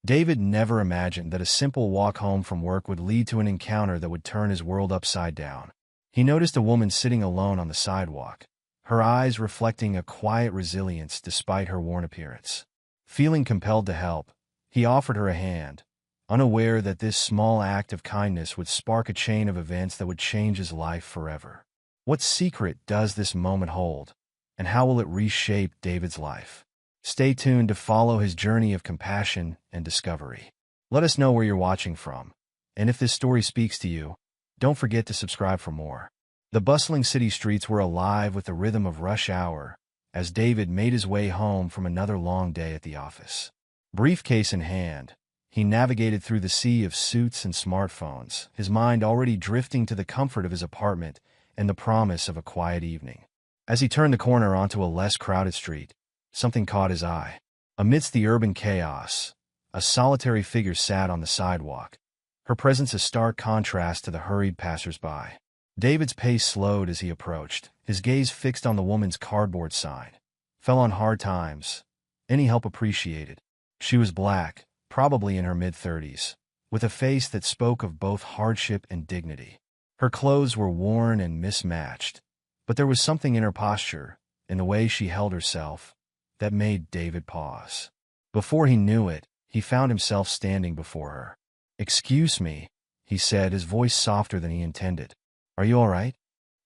David never imagined that a simple walk home from work would lead to an encounter that would turn his world upside down. He noticed a woman sitting alone on the sidewalk, her eyes reflecting a quiet resilience despite her worn appearance. Feeling compelled to help, he offered her a hand, unaware that this small act of kindness would spark a chain of events that would change his life forever. What secret does this moment hold, and how will it reshape David's life? Stay tuned to follow his journey of compassion and discovery. Let us know where you're watching from, and if this story speaks to you, don't forget to subscribe for more. The bustling city streets were alive with the rhythm of rush hour as David made his way home from another long day at the office. Briefcase in hand, he navigated through the sea of suits and smartphones, his mind already drifting to the comfort of his apartment and the promise of a quiet evening. As he turned the corner onto a less crowded street, something caught his eye. Amidst the urban chaos, a solitary figure sat on the sidewalk, her presence a stark contrast to the hurried passers-by. David's pace slowed as he approached, his gaze fixed on the woman's cardboard sign. Fell on hard times. Any help appreciated. She was black, probably in her mid-30s, with a face that spoke of both hardship and dignity. Her clothes were worn and mismatched, but there was something in her posture, in the way she held herself, that made David pause. Before he knew it, he found himself standing before her. "Excuse me," he said, his voice softer than he intended. "Are you all right?"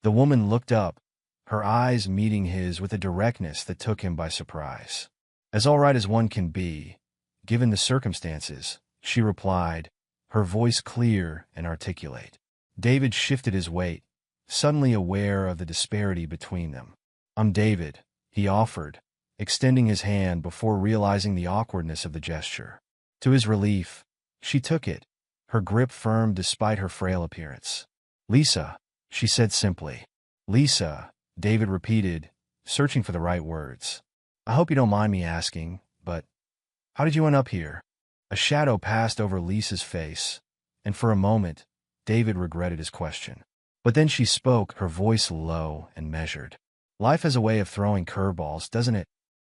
The woman looked up, her eyes meeting his with a directness that took him by surprise. "As all right as one can be, given the circumstances," she replied, her voice clear and articulate. David shifted his weight, suddenly aware of the disparity between them. "I'm David," he offered, extending his hand before realizing the awkwardness of the gesture. To his relief, she took it, her grip firm despite her frail appearance. "Lisa," she said simply. "Lisa," David repeated, searching for the right words. "I hope you don't mind me asking, but how did you end up here?" A shadow passed over Lisa's face, and for a moment, David regretted his question. But then she spoke, her voice low and measured. "Life has a way of throwing curveballs, doesn't it?"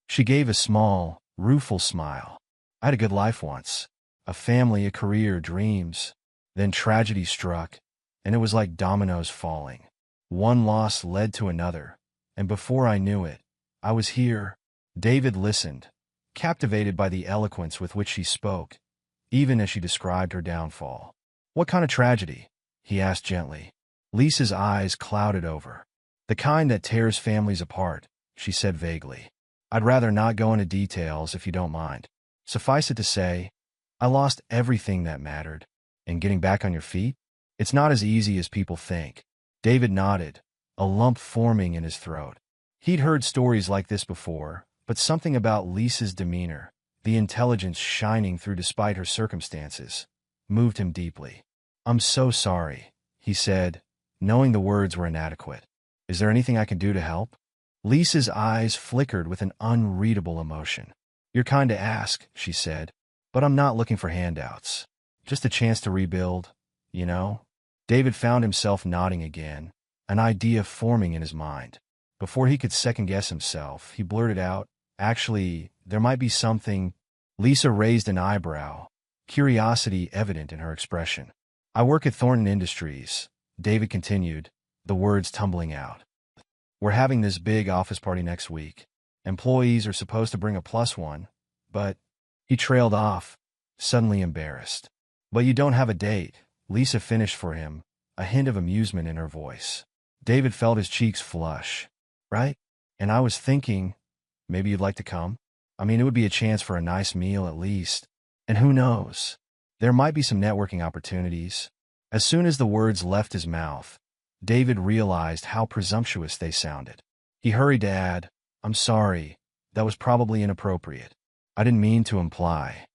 She gave a small, rueful smile. "I had a good life once. A family, a career, dreams. Then tragedy struck, and it was like dominoes falling. One loss led to another, and before I knew it, I was here." David listened, captivated by the eloquence with which she spoke, even as she described her downfall. "What kind of tragedy?" he asked gently. Lisa's eyes clouded over. "The kind that tears families apart," she said vaguely. "I'd rather not go into details if you don't mind. Suffice it to say, I lost everything that mattered. And getting back on your feet? It's not as easy as people think." David nodded, a lump forming in his throat. He'd heard stories like this before, but something about Lisa's demeanor, the intelligence shining through despite her circumstances, moved him deeply. "I'm so sorry," he said, knowing the words were inadequate. "Is there anything I can do to help?" Lisa's eyes flickered with an unreadable emotion. "You're kind to ask," she said, "but I'm not looking for handouts. Just a chance to rebuild, you know?" David found himself nodding again, an idea forming in his mind. Before he could second-guess himself, he blurted out, "Actually, there might be something." Lisa raised an eyebrow, curiosity evident in her expression. "I work at Thornton Industries," David continued, the words tumbling out. "We're having this big office party next week. Employees are supposed to bring a +1, but—" He trailed off, suddenly embarrassed. "But you don't have a date," Lisa finished for him, a hint of amusement in her voice. David felt his cheeks flush. "Right? And I was thinking, maybe you'd like to come? I mean, it would be a chance for a nice meal at least. And who knows? There might be some networking opportunities." As soon as the words left his mouth, David realized how presumptuous they sounded. He hurried to add, "I'm sorry, that was probably inappropriate. I didn't mean to imply."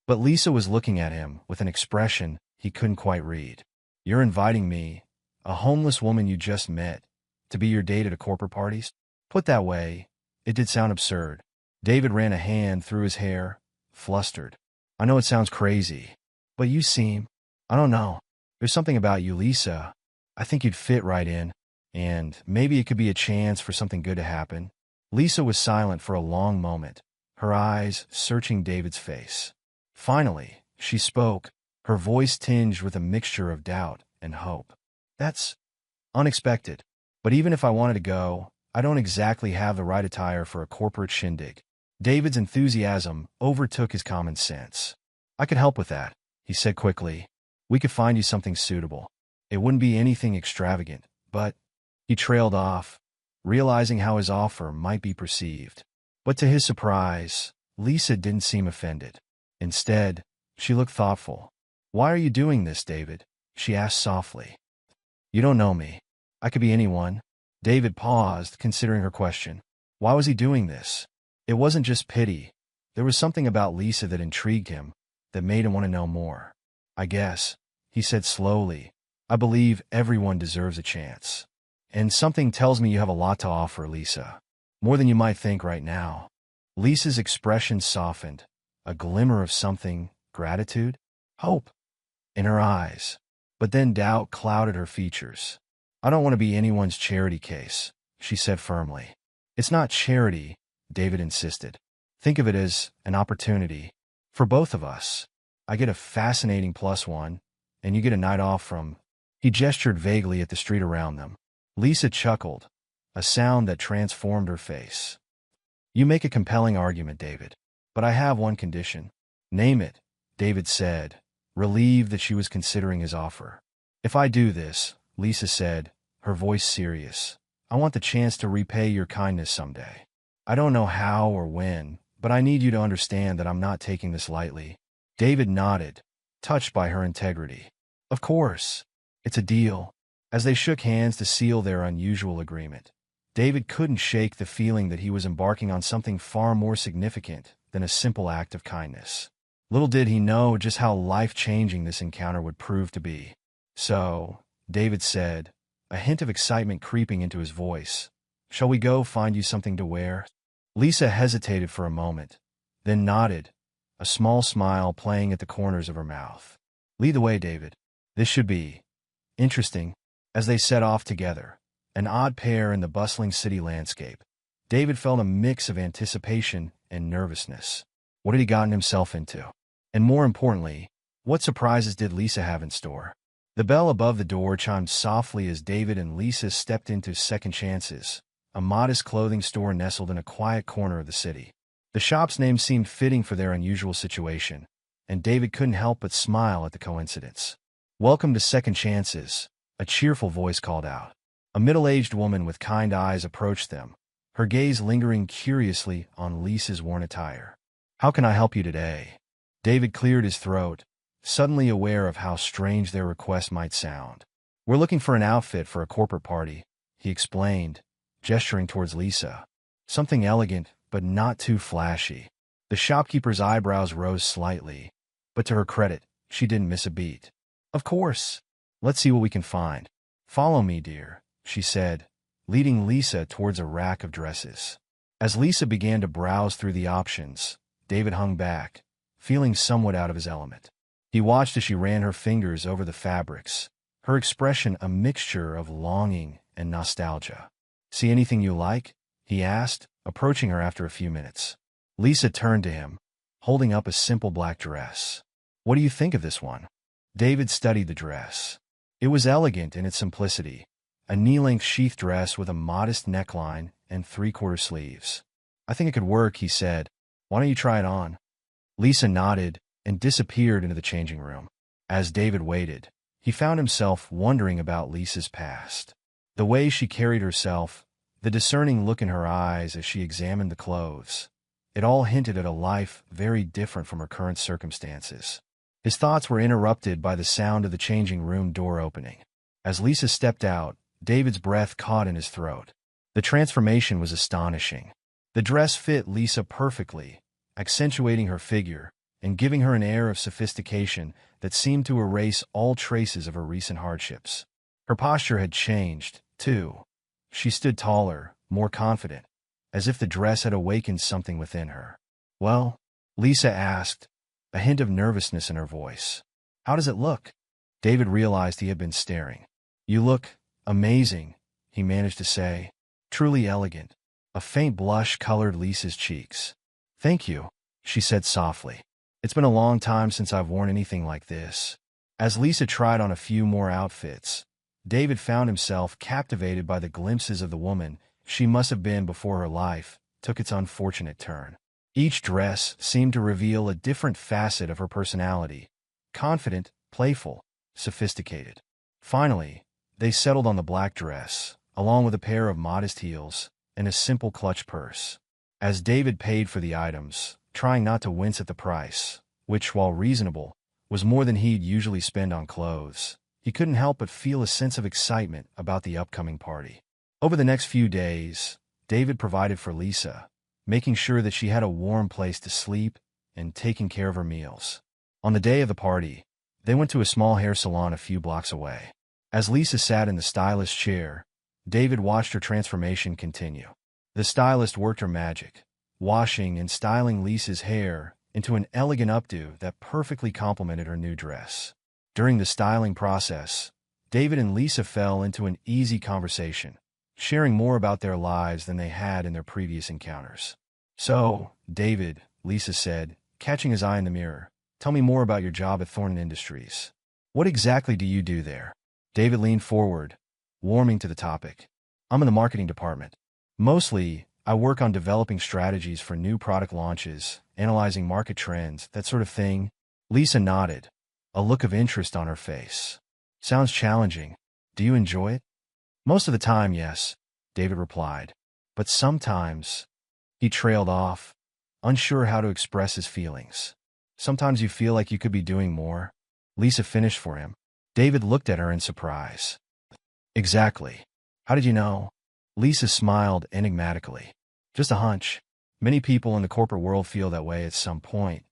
But Lisa was looking at him with an expression he couldn't quite read. "You're inviting me, a homeless woman you just met, to be your date at a corporate party?" Put that way, it did sound absurd. David ran a hand through his hair, flustered. "I know it sounds crazy, but you seem, I don't know. There's something about you, Lisa. I think you'd fit right in, and maybe it could be a chance for something good to happen." Lisa was silent for a long moment, her eyes searching David's face. Finally, she spoke, her voice tinged with a mixture of doubt and hope. That's unexpected. But even if I wanted to go, I don't exactly have the right attire for a corporate shindig. David's enthusiasm overtook his common sense. I could help with that, he said quickly. We could find you something suitable. It wouldn't be anything extravagant, but he trailed off, realizing how his offer might be perceived. But to his surprise, Lisa didn't seem offended. Instead, she looked thoughtful. Why are you doing this, David? She asked softly. You don't know me. I could be anyone. David paused, considering her question. Why was he doing this? It wasn't just pity. There was something about Lisa that intrigued him, that made him want to know more. I guess, he said slowly, I believe everyone deserves a chance. And something tells me you have a lot to offer, Lisa. More than you might think right now. Lisa's expression softened, a glimmer of something, gratitude, hope, in her eyes. But then doubt clouded her features. I don't want to be anyone's charity case, she said firmly. It's not charity, David insisted. Think of it as an opportunity. For both of us. I get a fascinating +1, and you get a night off from... He gestured vaguely at the street around them. Lisa chuckled, a sound that transformed her face. You make a compelling argument, David. But I have one condition. Name it, David said, relieved that she was considering his offer. If I do this, Lisa said, her voice serious, I want the chance to repay your kindness someday. I don't know how or when, but I need you to understand that I'm not taking this lightly. David nodded, touched by her integrity. Of course. It's a deal. As they shook hands to seal their unusual agreement, David couldn't shake the feeling that he was embarking on something far more significant than a simple act of kindness. Little did he know just how life-changing this encounter would prove to be. So, David said, a hint of excitement creeping into his voice, shall we go find you something to wear? Lisa hesitated for a moment, then nodded, a small smile playing at the corners of her mouth. Lead the way, David. This should be interesting. As they set off together, an odd pair in the bustling city landscape, David felt a mix of anticipation and nervousness. What had he gotten himself into? And more importantly, what surprises did Lisa have in store? The bell above the door chimed softly as David and Lisa stepped into Second Chances, a modest clothing store nestled in a quiet corner of the city. The shop's name seemed fitting for their unusual situation, and David couldn't help but smile at the coincidence. Welcome to Second Chances, a cheerful voice called out. A middle-aged woman with kind eyes approached them, her gaze lingering curiously on Lisa's worn attire. How can I help you today? David cleared his throat, suddenly aware of how strange their request might sound. We're looking for an outfit for a corporate party, he explained, gesturing towards Lisa. Something elegant, but not too flashy. The shopkeeper's eyebrows rose slightly, but to her credit, she didn't miss a beat. Of course. Let's see what we can find. Follow me, dear, she said, leading Lisa towards a rack of dresses. As Lisa began to browse through the options, David hung back, feeling somewhat out of his element. He watched as she ran her fingers over the fabrics, her expression a mixture of longing and nostalgia. See anything you like? He asked, approaching her after a few minutes. Lisa turned to him, holding up a simple black dress. What do you think of this one? David studied the dress. It was elegant in its simplicity, a knee-length sheath dress with a modest neckline and 3/4 sleeves. I think it could work, he said. Why don't you try it on? Lisa nodded and disappeared into the changing room. As David waited, he found himself wondering about Lisa's past. The way she carried herself, the discerning look in her eyes as she examined the clothes, it all hinted at a life very different from her current circumstances. His thoughts were interrupted by the sound of the changing room door opening. As Lisa stepped out, David's breath caught in his throat. The transformation was astonishing. The dress fit Lisa perfectly, accentuating her figure and giving her an air of sophistication that seemed to erase all traces of her recent hardships. Her posture had changed, too. She stood taller, more confident, as if the dress had awakened something within her. Well, Lisa asked, a hint of nervousness in her voice. How does it look? David realized he had been staring. You look amazing, he managed to say. Truly elegant. A faint blush colored Lisa's cheeks. Thank you, she said softly. It's been a long time since I've worn anything like this. As Lisa tried on a few more outfits, David found himself captivated by the glimpses of the woman she must have been before her life took its unfortunate turn. Each dress seemed to reveal a different facet of her personality: confident, playful, sophisticated. Finally, they settled on the black dress, along with a pair of modest heels and a simple clutch purse. As David paid for the items, trying not to wince at the price, which, while reasonable, was more than he'd usually spend on clothes, he couldn't help but feel a sense of excitement about the upcoming party. Over the next few days, David provided for Lisa, making sure that she had a warm place to sleep and taking care of her meals. On the day of the party, they went to a small hair salon a few blocks away. As Lisa sat in the stylist's chair, David watched her transformation continue. The stylist worked her magic, washing and styling Lisa's hair into an elegant updo that perfectly complemented her new dress. During the styling process, David and Lisa fell into an easy conversation, sharing more about their lives than they had in their previous encounters. "So, David," Lisa said, catching his eye in the mirror, "tell me more about your job at Thornton Industries. What exactly do you do there?" David leaned forward, warming to the topic. "I'm in the marketing department. Mostly, I work on developing strategies for new product launches, analyzing market trends, that sort of thing." Lisa nodded, a look of interest on her face. "Sounds challenging. Do you enjoy it?" "Most of the time, yes," David replied. "But sometimes—" He trailed off, unsure how to express his feelings. "Sometimes you feel like you could be doing more." Lisa finished for him. David looked at her in surprise. "Exactly. How did you know?" Lisa smiled enigmatically. "Just a hunch. Many people in the corporate world feel that way at some point."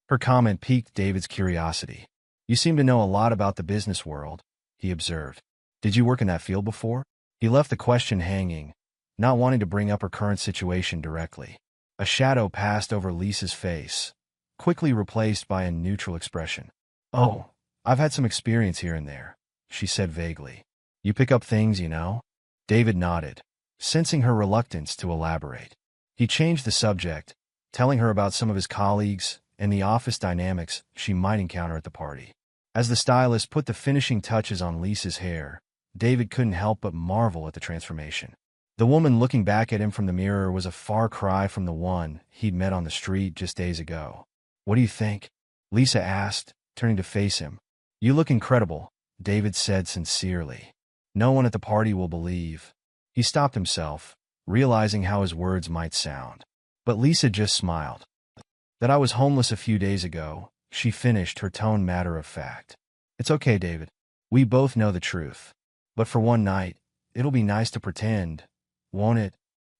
Her comment piqued David's curiosity. "You seem to know a lot about the business world," he observed. "Did you work in that field before?" He left the question hanging, not wanting to bring up her current situation directly. A shadow passed over Lisa's face, quickly replaced by a neutral expression. "Oh, I've had some experience here and there," she said vaguely. "You pick up things, you know?" David nodded, sensing her reluctance to elaborate. He changed the subject, telling her about some of his colleagues and the office dynamics she might encounter at the party. As the stylist put the finishing touches on Lisa's hair, David couldn't help but marvel at the transformation. The woman looking back at him from the mirror was a far cry from the one he'd met on the street just days ago. "What do you think?" Lisa asked, turning to face him. "You look incredible," David said sincerely. "No one at the party will believe." He stopped himself, realizing how his words might sound. But Lisa just smiled. "That I was homeless a few days ago," she finished, her tone matter of fact. "It's okay, David. We both know the truth. But for one night, it'll be nice to pretend, won't it?"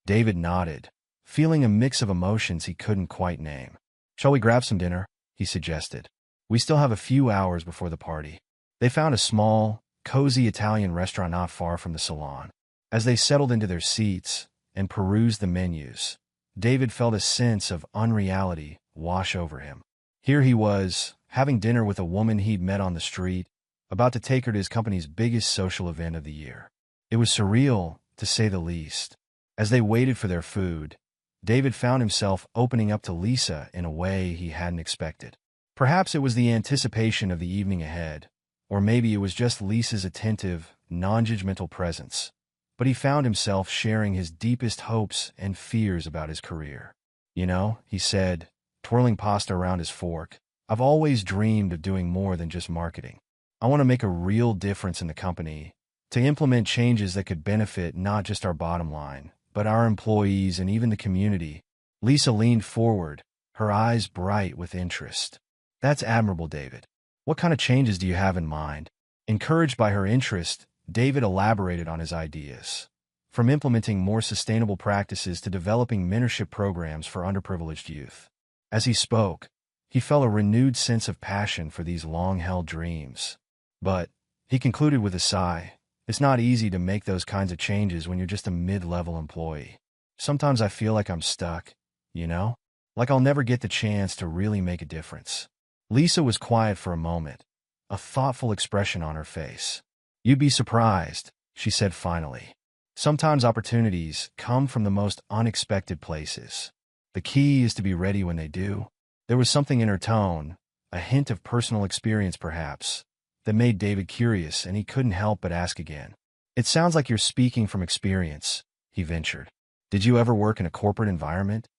David nodded, feeling a mix of emotions he couldn't quite name. "Shall we grab some dinner?" he suggested. "We still have a few hours before the party." They found a small, cozy Italian restaurant not far from the salon. As they settled into their seats and perused the menus, David felt a sense of unreality wash over him. Here he was, having dinner with a woman he'd met on the street, about to take her to his company's biggest social event of the year. It was surreal, to say the least. As they waited for their food, David found himself opening up to Lisa in a way he hadn't expected. Perhaps it was the anticipation of the evening ahead, or maybe it was just Lisa's attentive, non-judgmental presence. But he found himself sharing his deepest hopes and fears about his career. "You know," he said, twirling pasta around his fork, "I've always dreamed of doing more than just marketing. I want to make a real difference in the company, to implement changes that could benefit not just our bottom line, but our employees and even the community." Lisa leaned forward, her eyes bright with interest. "That's admirable, David. What kind of changes do you have in mind?" Encouraged by her interest, David elaborated on his ideas, from implementing more sustainable practices to developing mentorship programs for underprivileged youth. As he spoke, he felt a renewed sense of passion for these long-held dreams. But, he concluded with a sigh, it's not easy to make those kinds of changes when you're just a mid-level employee. "Sometimes I feel like I'm stuck, you know? Like I'll never get the chance to really make a difference." Lisa was quiet for a moment, a thoughtful expression on her face. "You'd be surprised," she said finally. "Sometimes opportunities come from the most unexpected places. The key is to be ready when they do." There was something in her tone, a hint of personal experience perhaps, that made David curious, and he couldn't help but ask again. "It sounds like you're speaking from experience," he ventured. "Did you ever work in a corporate environment?"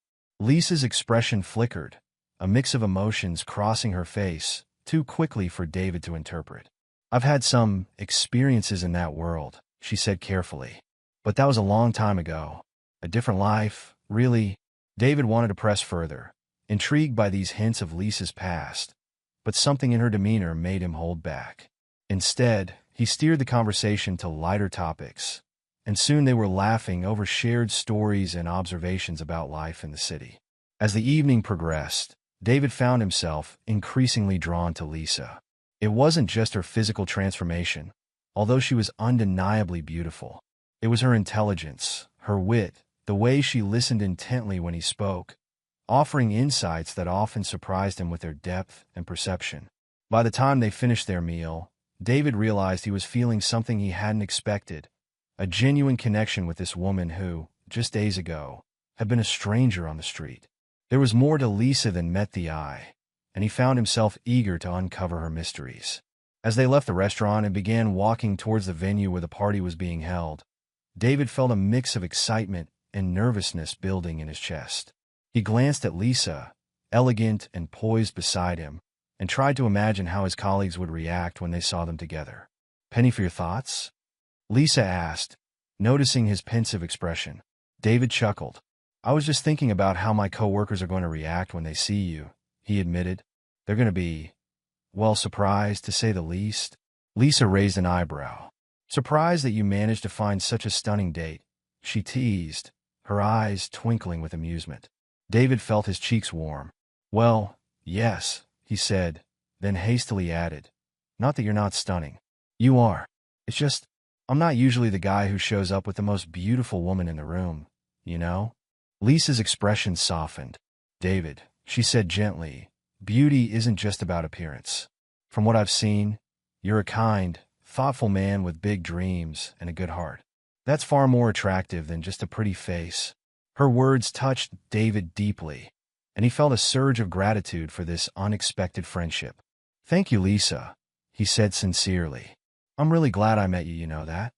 Lisa's expression flickered, a mix of emotions crossing her face, too quickly for David to interpret. "I've had some experiences in that world," she said carefully. "But that was a long time ago. A different life, really." David wanted to press further, intrigued by these hints of Lisa's past, but something in her demeanor made him hold back. Instead, he steered the conversation to lighter topics, and soon they were laughing over shared stories and observations about life in the city. As the evening progressed, David found himself increasingly drawn to Lisa. It wasn't just her physical transformation, although she was undeniably beautiful. It was her intelligence, her wit, the way she listened intently when he spoke, offering insights that often surprised him with their depth and perception. By the time they finished their meal, David realized he was feeling something he hadn't expected, a genuine connection with this woman who, just days ago, had been a stranger on the street. There was more to Lisa than met the eye, and he found himself eager to uncover her mysteries. As they left the restaurant and began walking towards the venue where the party was being held, David felt a mix of excitement and nervousness building in his chest. He glanced at Lisa, elegant and poised beside him, and tried to imagine how his colleagues would react when they saw them together. "Penny for your thoughts?" Lisa asked, noticing his pensive expression. David chuckled. "I was just thinking about how my coworkers are going to react when they see you," he admitted. "They're going to be, well, surprised, to say the least." Lisa raised an eyebrow. "Surprised that you managed to find such a stunning date," she teased, her eyes twinkling with amusement. David felt his cheeks warm. "Well, yes," he said, then hastily added, "Not that you're not stunning. You are. It's just, I'm not usually the guy who shows up with the most beautiful woman in the room, you know?" Lisa's expression softened. "David," she said gently, "beauty isn't just about appearance. From what I've seen, you're a kind, thoughtful man with big dreams and a good heart. That's far more attractive than just a pretty face." Her words touched David deeply, and he felt a surge of gratitude for this unexpected friendship. "Thank you, Lisa," he said sincerely. "I'm really glad I met you, you know that."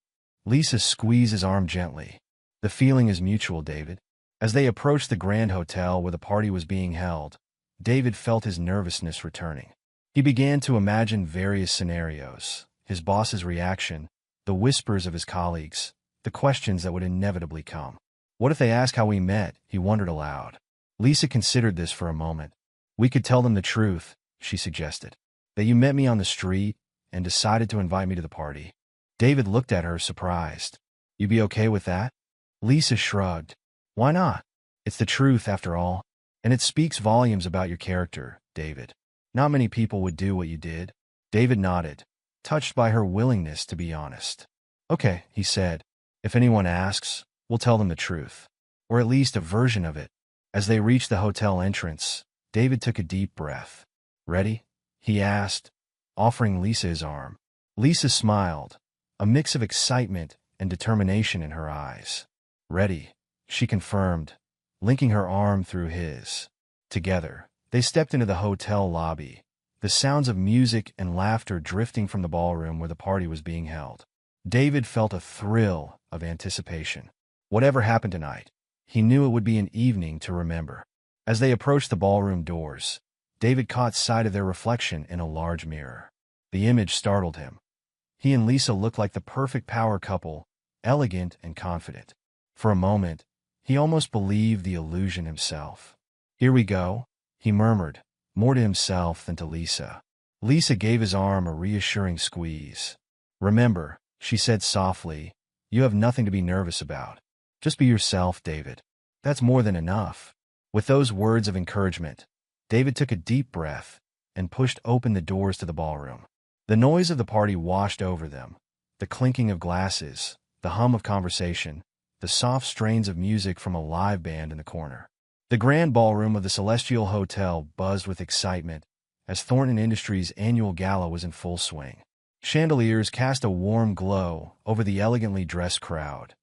Lisa squeezed his arm gently. "The feeling is mutual, David." As they approached the Grand Hotel where the party was being held, David felt his nervousness returning. He began to imagine various scenarios, his boss's reaction, the whispers of his colleagues, the questions that would inevitably come. What if they ask how we met? He wondered aloud. Lisa considered this for a moment. "We could tell them the truth," she suggested. "That you met me on the street and decided to invite me to the party." David looked at her, surprised. "You'd be okay with that?" Lisa shrugged. "Why not? It's the truth, after all. And it speaks volumes about your character, David. Not many people would do what you did." David nodded, touched by her willingness to be honest. "Okay," he said. "If anyone asks, we'll tell them the truth. Or at least a version of it." As they reached the hotel entrance, David took a deep breath. "Ready?" he asked, offering Lisa his arm. Lisa smiled, a mix of excitement and determination in her eyes. "Ready," she confirmed, linking her arm through his. Together, they stepped into the hotel lobby, the sounds of music and laughter drifting from the ballroom where the party was being held. David felt a thrill of anticipation. Whatever happened tonight, he knew it would be an evening to remember. As they approached the ballroom doors, David caught sight of their reflection in a large mirror. The image startled him. He and Lisa looked like the perfect power couple, elegant and confident. For a moment, he almost believed the illusion himself. "Here we go," he murmured, more to himself than to Lisa. Lisa gave his arm a reassuring squeeze. "Remember," she said softly, "you have nothing to be nervous about. Just be yourself, David. That's more than enough." With those words of encouragement, David took a deep breath and pushed open the doors to the ballroom. The noise of the party washed over them, the clinking of glasses, the hum of conversation, the soft strains of music from a live band in the corner. The grand ballroom of the Celestial Hotel buzzed with excitement as Thornton Industries' annual gala was in full swing. Chandeliers cast a warm glow over the elegantly dressed crowd,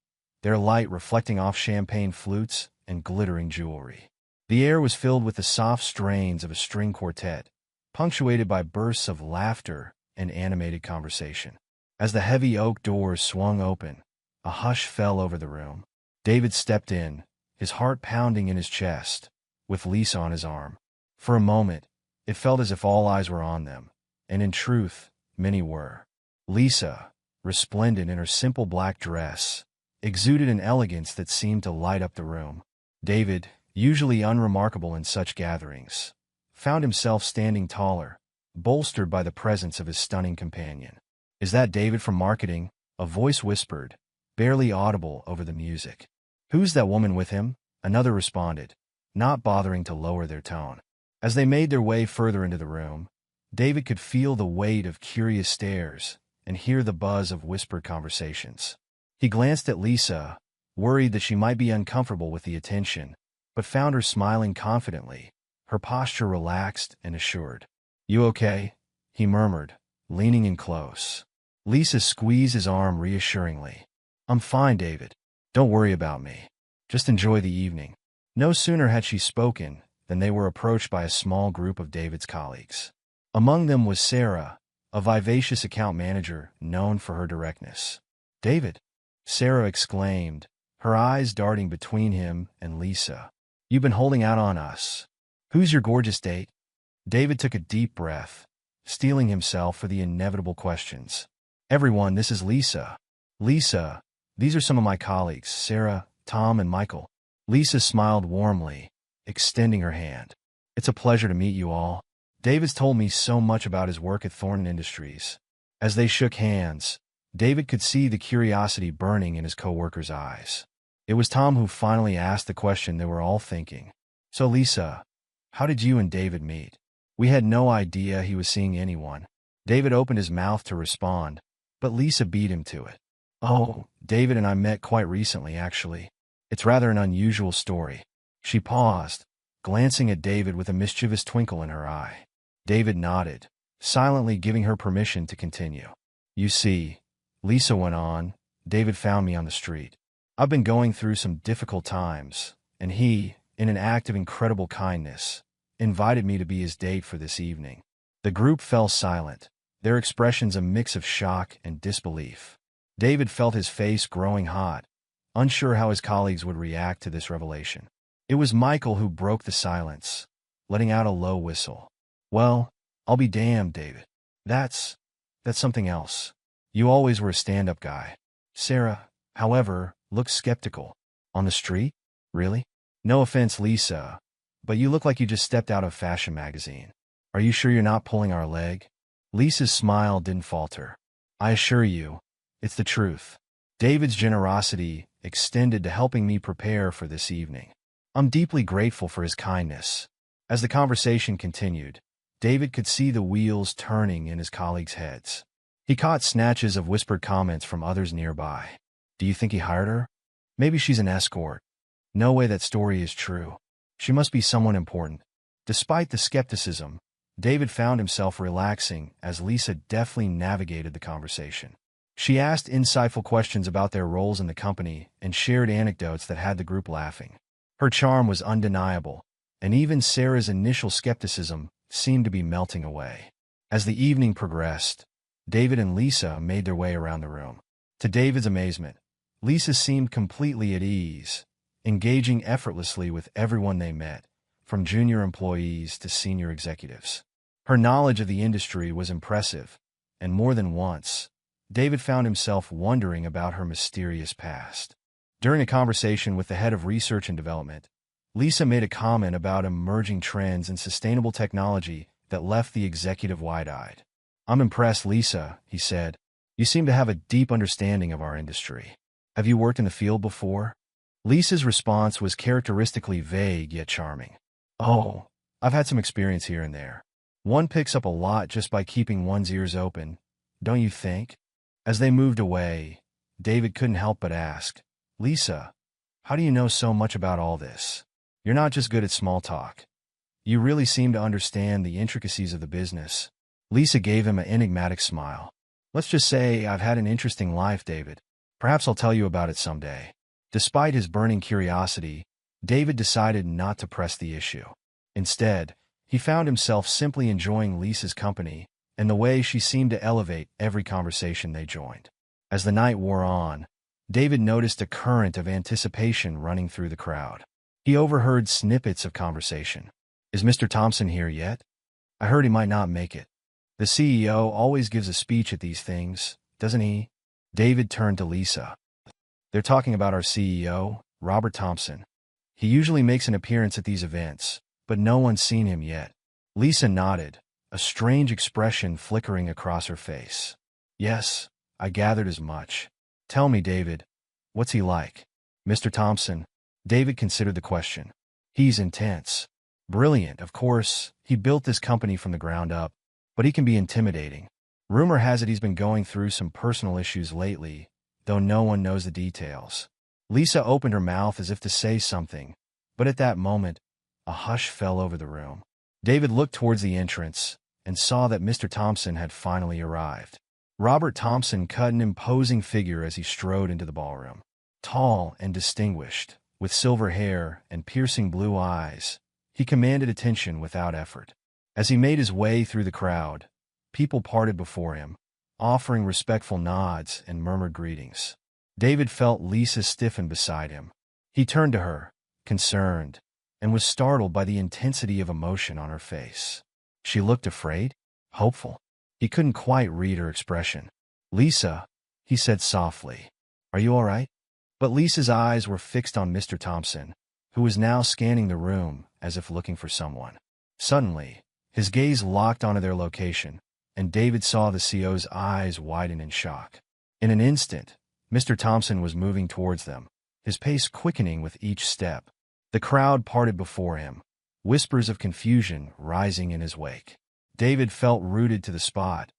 their light reflecting off champagne flutes and glittering jewelry. The air was filled with the soft strains of a string quartet, punctuated by bursts of laughter and animated conversation. As the heavy oak doors swung open, a hush fell over the room. David stepped in, his heart pounding in his chest, with Lisa on his arm. For a moment, it felt as if all eyes were on them, and in truth, many were. Lisa, resplendent in her simple black dress, exuded an elegance that seemed to light up the room. David, usually unremarkable in such gatherings, found himself standing taller, bolstered by the presence of his stunning companion. "Is that David from marketing?" a voice whispered, barely audible over the music. "Who's that woman with him?" another responded, not bothering to lower their tone. As they made their way further into the room, David could feel the weight of curious stares and hear the buzz of whispered conversations. He glanced at Lisa, worried that she might be uncomfortable with the attention, but found her smiling confidently, her posture relaxed and assured. "You okay?" he murmured, leaning in close. Lisa squeezed his arm reassuringly. "I'm fine, David. Don't worry about me. Just enjoy the evening." No sooner had she spoken than they were approached by a small group of David's colleagues. Among them was Sarah, a vivacious account manager known for her directness. "David," Sarah exclaimed, her eyes darting between him and Lisa. "You've been holding out on us. Who's your gorgeous date?" David took a deep breath, steeling himself for the inevitable questions. "Everyone, this is Lisa." "Lisa, these are some of my colleagues, Sarah, Tom, and Michael." Lisa smiled warmly, extending her hand. "It's a pleasure to meet you all. David's told me so much about his work at Thornton Industries." As they shook hands, David could see the curiosity burning in his coworker's eyes. It was Tom who finally asked the question they were all thinking. "So Lisa, how did you and David meet?" "We had no idea he was seeing anyone." David opened his mouth to respond, but Lisa beat him to it. "Oh, David and I met quite recently, actually. It's rather an unusual story." She paused, glancing at David with a mischievous twinkle in her eye. David nodded, silently giving her permission to continue. "You see," Lisa went on, "David found me on the street. I've been going through some difficult times, and he, in an act of incredible kindness, invited me to be his date for this evening." The group fell silent, their expressions a mix of shock and disbelief. David felt his face growing hot, unsure how his colleagues would react to this revelation. It was Michael who broke the silence, letting out a low whistle. "Well, I'll be damned, David. That's something else. You always were a stand-up guy." Sarah, however, looked skeptical. "On the street? Really? No offense, Lisa, but you look like you just stepped out of a fashion magazine. Are you sure you're not pulling our leg?" Lisa's smile didn't falter. "I assure you, it's the truth." David's generosity extended to helping me prepare for this evening. I'm deeply grateful for his kindness. As the conversation continued, David could see the wheels turning in his colleagues' heads. He caught snatches of whispered comments from others nearby. "Do you think he hired her? Maybe she's an escort. No way that story is true. She must be someone important." Despite the skepticism, David found himself relaxing as Lisa deftly navigated the conversation. She asked insightful questions about their roles in the company and shared anecdotes that had the group laughing. Her charm was undeniable, and even Sarah's initial skepticism seemed to be melting away. As the evening progressed, David and Lisa made their way around the room. To David's amazement, Lisa seemed completely at ease, engaging effortlessly with everyone they met, from junior employees to senior executives. Her knowledge of the industry was impressive, and more than once, David found himself wondering about her mysterious past. During a conversation with the head of research and development, Lisa made a comment about emerging trends in sustainable technology that left the executive wide-eyed. "I'm impressed, Lisa," he said. "You seem to have a deep understanding of our industry. Have you worked in the field before?" Lisa's response was characteristically vague yet charming. "Oh, I've had some experience here and there. One picks up a lot just by keeping one's ears open, don't you think?" As they moved away, David couldn't help but ask, "Lisa, how do you know so much about all this? You're not just good at small talk. You really seem to understand the intricacies of the business." Lisa gave him an enigmatic smile. "Let's just say I've had an interesting life, David. Perhaps I'll tell you about it someday." Despite his burning curiosity, David decided not to press the issue. Instead, he found himself simply enjoying Lisa's company and the way she seemed to elevate every conversation they joined. As the night wore on, David noticed a current of anticipation running through the crowd. He overheard snippets of conversation. "Is Mr. Thompson here yet? I heard he might not make it. The CEO always gives a speech at these things, doesn't he?" David turned to Lisa. "They're talking about our CEO, Robert Thompson. He usually makes an appearance at these events, but no one's seen him yet." Lisa nodded, a strange expression flickering across her face. "Yes, I gathered as much. Tell me, David, what's he like?" "Mr. Thompson?" David considered the question. "He's intense. Brilliant, of course. He built this company from the ground up, but he can be intimidating. Rumor has it he's been going through some personal issues lately, though no one knows the details." Lisa opened her mouth as if to say something, but at that moment, a hush fell over the room. David looked towards the entrance and saw that Mr. Thompson had finally arrived. Robert Thompson cut an imposing figure as he strode into the ballroom. Tall and distinguished, with silver hair and piercing blue eyes, he commanded attention without effort. As he made his way through the crowd, people parted before him, offering respectful nods and murmured greetings. David felt Lisa stiffen beside him. He turned to her, concerned, and was startled by the intensity of emotion on her face. She looked afraid, hopeful. He couldn't quite read her expression. "Lisa," he said softly, "are you all right?" But Lisa's eyes were fixed on Mr. Thompson, who was now scanning the room as if looking for someone. Suddenly, his gaze locked onto their location, and David saw the CEO's eyes widen in shock. In an instant, Mr. Thompson was moving towards them, his pace quickening with each step. The crowd parted before him, whispers of confusion rising in his wake. David felt rooted to the spot,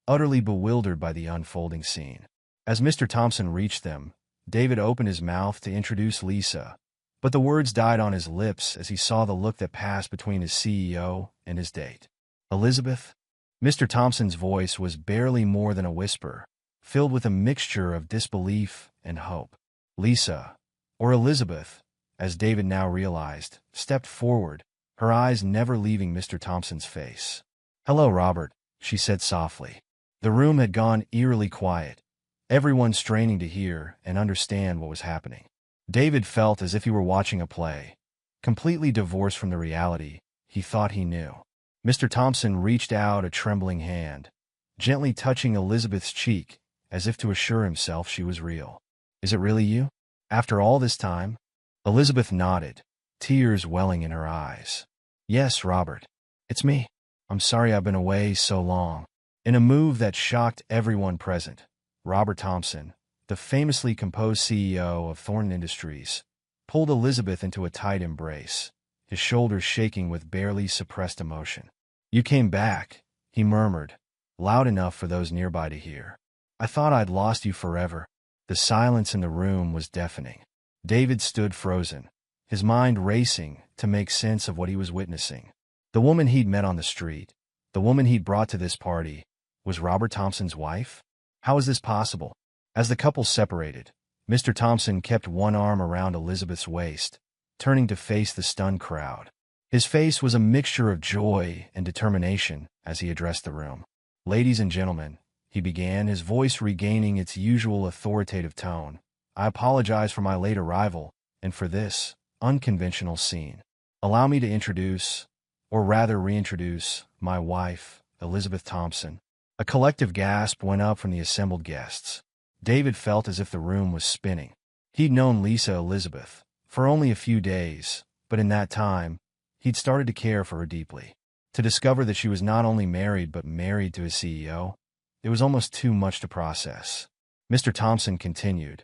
utterly bewildered by the unfolding scene. As Mr. Thompson reached them, David opened his mouth to introduce Lisa, but the words died on his lips as he saw the look that passed between his CEO and his date. "Elizabeth?" Mr. Thompson's voice was barely more than a whisper, filled with a mixture of disbelief and hope. Lisa, or Elizabeth, as David now realized, stepped forward, her eyes never leaving Mr. Thompson's face. "Hello, Robert," she said softly. The room had gone eerily quiet, everyone straining to hear and understand what was happening. David felt as if he were watching a play, completely divorced from the reality he thought he knew. Mr. Thompson reached out a trembling hand, gently touching Elizabeth's cheek as if to assure himself she was real. "Is it really you? After all this time?" Elizabeth nodded, tears welling in her eyes. "Yes, Robert. It's me. I'm sorry I've been away so long." In a move that shocked everyone present, Robert Thompson, the famously composed CEO of Thornton Industries, pulled Elizabeth into a tight embrace, his shoulders shaking with barely suppressed emotion. "You came back," he murmured, loud enough for those nearby to hear. "I thought I'd lost you forever." The silence in the room was deafening. David stood frozen, his mind racing to make sense of what he was witnessing. The woman he'd met on the street, the woman he'd brought to this party, was Robert Thompson's wife? How was this possible? As the couple separated, Mr. Thompson kept one arm around Elizabeth's waist, turning to face the stunned crowd. His face was a mixture of joy and determination as he addressed the room. "Ladies and gentlemen," he began, his voice regaining its usual authoritative tone, "I apologize for my late arrival and for this unconventional scene. Allow me to introduce, or rather reintroduce, my wife, Elizabeth Thompson." A collective gasp went up from the assembled guests. David felt as if the room was spinning. He'd known Lisa Elizabeth for only a few days, but in that time, he'd started to care for her deeply. To discover that she was not only married but married to his CEO, it was almost too much to process. Mr. Thompson continued,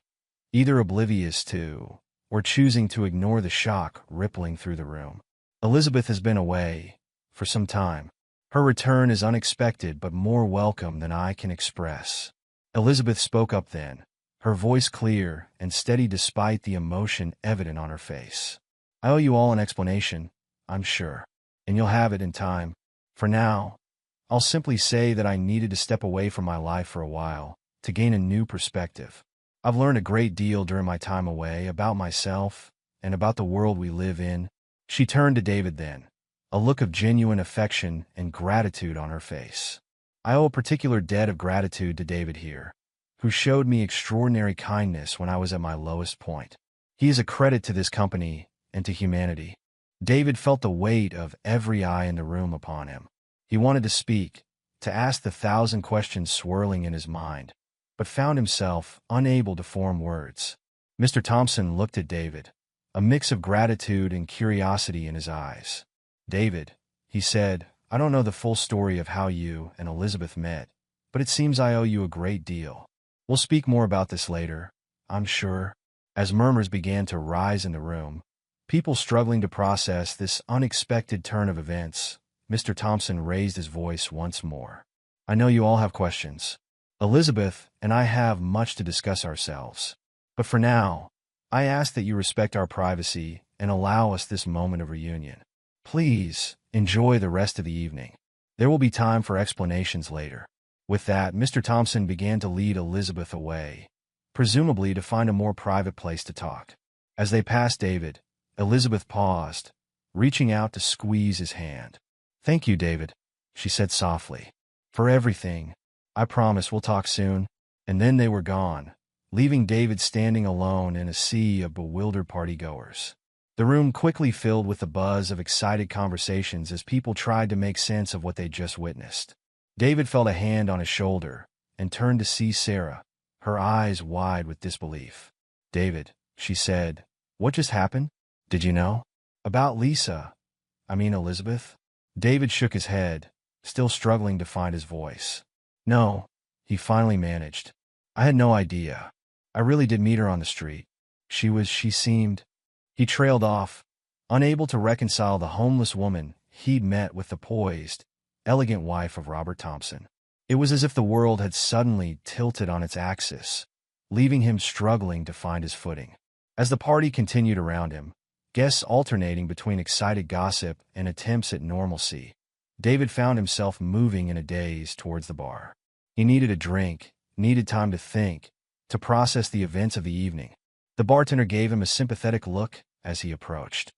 either oblivious to, or choosing to ignore the shock rippling through the room. "Elizabeth has been away for some time. Her return is unexpected but more welcome than I can express." Elizabeth spoke up then, her voice clear and steady despite the emotion evident on her face. "I owe you all an explanation, I'm sure, and you'll have it in time. For now, I'll simply say that I needed to step away from my life for a while to gain a new perspective. I've learned a great deal during my time away about myself and about the world we live in. She turned to David then, a look of genuine affection and gratitude on her face. I owe a particular debt of gratitude to David here, who showed me extraordinary kindness when I was at my lowest point. He is a credit to this company and to humanity. David felt the weight of every eye in the room upon him. He wanted to speak, to ask the 1,000 questions swirling in his mind, but found himself unable to form words. Mr. Thompson looked at David, a mix of gratitude and curiosity in his eyes. "David," he said, "I don't know the full story of how you and Elizabeth met, but it seems I owe you a great deal. We'll speak more about this later, I'm sure." As murmurs began to rise in the room, people struggling to process this unexpected turn of events, Mr. Thompson raised his voice once more. "I know you all have questions. Elizabeth and I have much to discuss ourselves. But for now, I ask that you respect our privacy and allow us this moment of reunion. Please enjoy the rest of the evening. There will be time for explanations later." With that, Mr. Thompson began to lead Elizabeth away, presumably to find a more private place to talk. As they passed David, Elizabeth paused, reaching out to squeeze his hand. "Thank you, David," she said softly, "for everything. I promise we'll talk soon." And then they were gone, leaving David standing alone in a sea of bewildered partygoers. The room quickly filled with the buzz of excited conversations as people tried to make sense of what they'd just witnessed. David felt a hand on his shoulder and turned to see Sarah, her eyes wide with disbelief. "David," she said, "what just happened? Did you know? About Elizabeth?" David shook his head, still struggling to find his voice. "No," he finally managed. "I had no idea. I really did meet her on the street. She seemed—" He trailed off, unable to reconcile the homeless woman he'd met with the poised, elegant wife of Robert Thompson. It was as if the world had suddenly tilted on its axis, leaving him struggling to find his footing. As the party continued around him, guests alternating between excited gossip and attempts at normalcy, David found himself moving in a daze towards the bar. He needed a drink, needed time to think, to process the events of the evening. The bartender gave him a sympathetic look as he approached.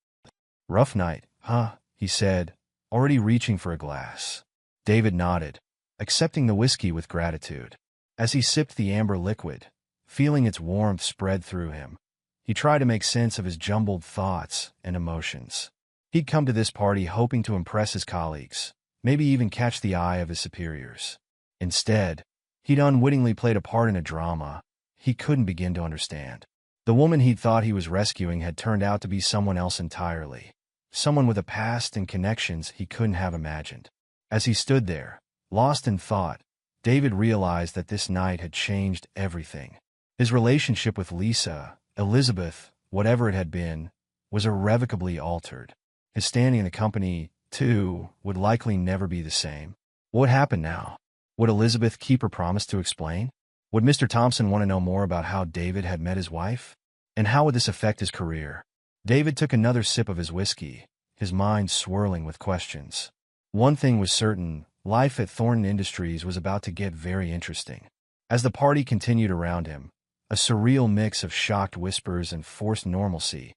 "Rough night, huh?" he said, already reaching for a glass. David nodded, accepting the whiskey with gratitude. As he sipped the amber liquid, feeling its warmth spread through him, he tried to make sense of his jumbled thoughts and emotions. He'd come to this party hoping to impress his colleagues, maybe even catch the eye of his superiors. Instead, he'd unwittingly played a part in a drama he couldn't begin to understand. The woman he'd thought he was rescuing had turned out to be someone else entirely, someone with a past and connections he couldn't have imagined. As he stood there, lost in thought, David realized that this night had changed everything. His relationship with Lisa, Elizabeth, whatever it had been, was irrevocably altered. His standing in the company, too, would likely never be the same. What happened now? Would Elizabeth keep her promise to explain? Would Mr. Thompson want to know more about how David had met his wife? And how would this affect his career? David took another sip of his whiskey, his mind swirling with questions. One thing was certain, life at Thornton Industries was about to get very interesting. As the party continued around him, a surreal mix of shocked whispers and forced normalcy,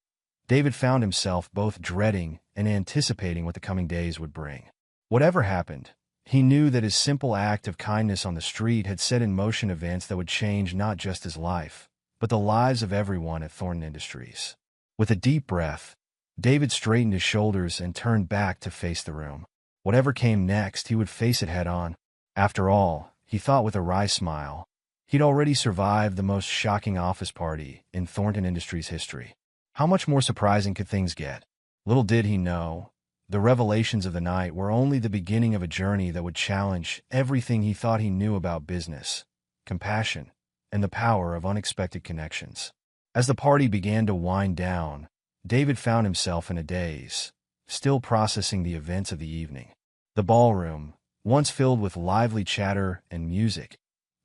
David found himself both dreading and anticipating what the coming days would bring. Whatever happened, he knew that his simple act of kindness on the street had set in motion events that would change not just his life, but the lives of everyone at Thornton Industries. With a deep breath, David straightened his shoulders and turned back to face the room. Whatever came next, he would face it head on. After all, he thought with a wry smile, he'd already survived the most shocking office party in Thornton Industries history. How much more surprising could things get? Little did he know, the revelations of the night were only the beginning of a journey that would challenge everything he thought he knew about business, compassion, and the power of unexpected connections. As the party began to wind down, David found himself in a daze, still processing the events of the evening. The ballroom, once filled with lively chatter and music,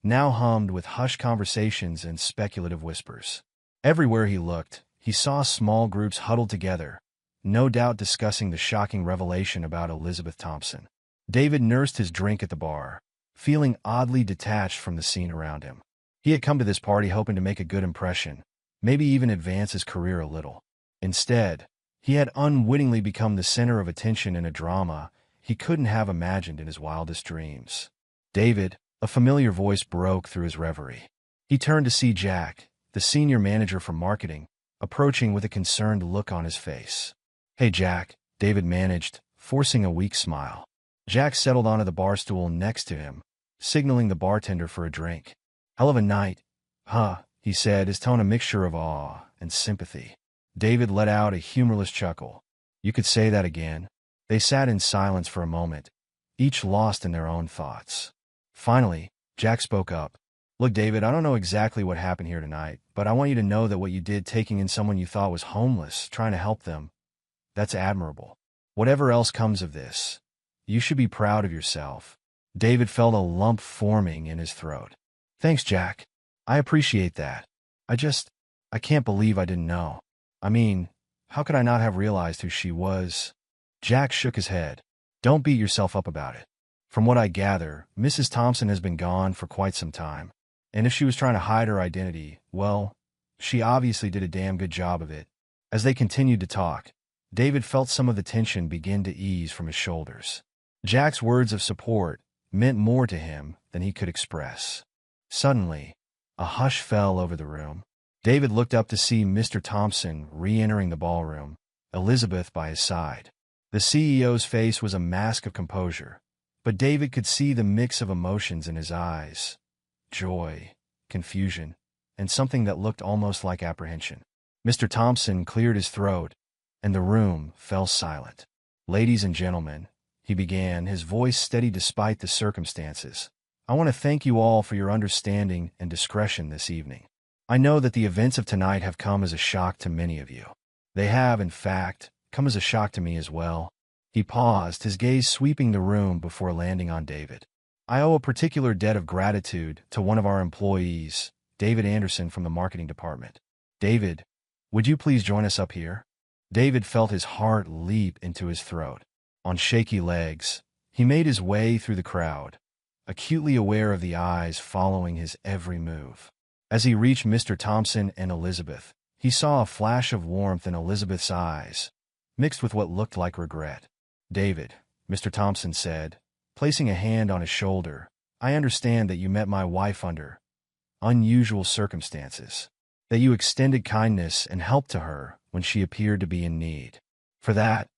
now hummed with hushed conversations and speculative whispers. Everywhere he looked, he saw small groups huddled together, no doubt discussing the shocking revelation about Elizabeth Thompson. David nursed his drink at the bar, feeling oddly detached from the scene around him. He had come to this party hoping to make a good impression, maybe even advance his career a little. Instead, he had unwittingly become the center of attention in a drama he couldn't have imagined in his wildest dreams. David, a familiar voice broke through his reverie. He turned to see Jack, the senior manager from marketing, approaching with a concerned look on his face. "Hey, Jack," David managed, forcing a weak smile. Jack settled onto the bar stool next to him, signaling the bartender for a drink. "Hell of a night, huh?" he said, his tone a mixture of awe and sympathy. David let out a humorless chuckle. "You could say that again." They sat in silence for a moment, each lost in their own thoughts. Finally, Jack spoke up. "Look, David, I don't know exactly what happened here tonight, but I want you to know that what you did taking in someone you thought was homeless, trying to help them, that's admirable. Whatever else comes of this, you should be proud of yourself." David felt a lump forming in his throat. "Thanks, Jack. I appreciate that. I can't believe I didn't know. I mean, how could I not have realized who she was?" Jack shook his head. "Don't beat yourself up about it. From what I gather, Mrs. Thompson has been gone for quite some time. And if she was trying to hide her identity, well, she obviously did a damn good job of it." As they continued to talk, David felt some of the tension begin to ease from his shoulders. Jack's words of support meant more to him than he could express. Suddenly, a hush fell over the room. David looked up to see Mr. Thompson re-entering the ballroom, Elizabeth by his side. The CEO's face was a mask of composure, but David could see the mix of emotions in his eyes: joy, confusion, and something that looked almost like apprehension. Mr. Thompson cleared his throat, and the room fell silent. "Ladies and gentlemen," he began, his voice steady despite the circumstances, "I want to thank you all for your understanding and discretion this evening. I know that the events of tonight have come as a shock to many of you. They have, in fact, come as a shock to me as well." He paused, his gaze sweeping the room before landing on David. "I owe a particular debt of gratitude to one of our employees, David Anderson from the marketing department. David, would you please join us up here?" David felt his heart leap into his throat. On shaky legs, he made his way through the crowd, acutely aware of the eyes following his every move. As he reached Mr. Thompson and Elizabeth, he saw a flash of warmth in Elizabeth's eyes, mixed with what looked like regret. "David," Mr. Thompson said, placing a hand on his shoulder, "I understand that you met my wife under unusual circumstances, that you extended kindness and help to her when she appeared to be in need. For that,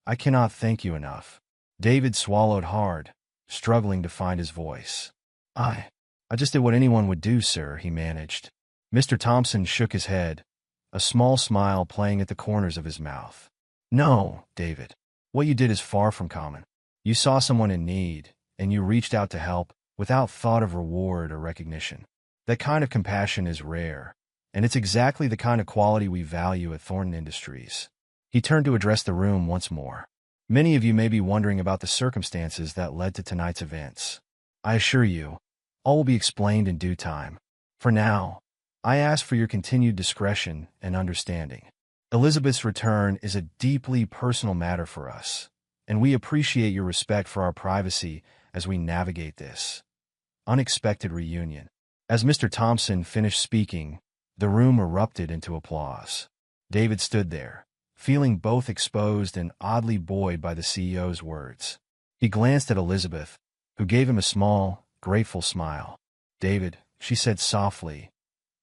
I cannot thank you enough." David swallowed hard, struggling to find his voice. I just did what anyone would do, sir," he managed. Mr. Thompson shook his head, a small smile playing at the corners of his mouth. "No, David. What you did is far from common. You saw someone in need, and you reached out to help without thought of reward or recognition. That kind of compassion is rare, and it's exactly the kind of quality we value at Thornton Industries." He turned to address the room once more. "Many of you may be wondering about the circumstances that led to tonight's events. I assure you, all will be explained in due time. For now, I ask for your continued discretion and understanding. Elizabeth's return is a deeply personal matter for us, and we appreciate your respect for our privacy as we navigate this unexpected reunion." As Mr. Thompson finished speaking, the room erupted into applause. David stood there, feeling both exposed and oddly buoyed by the CEO's words. He glanced at Elizabeth, who gave him a small, grateful smile. "David," she said softly,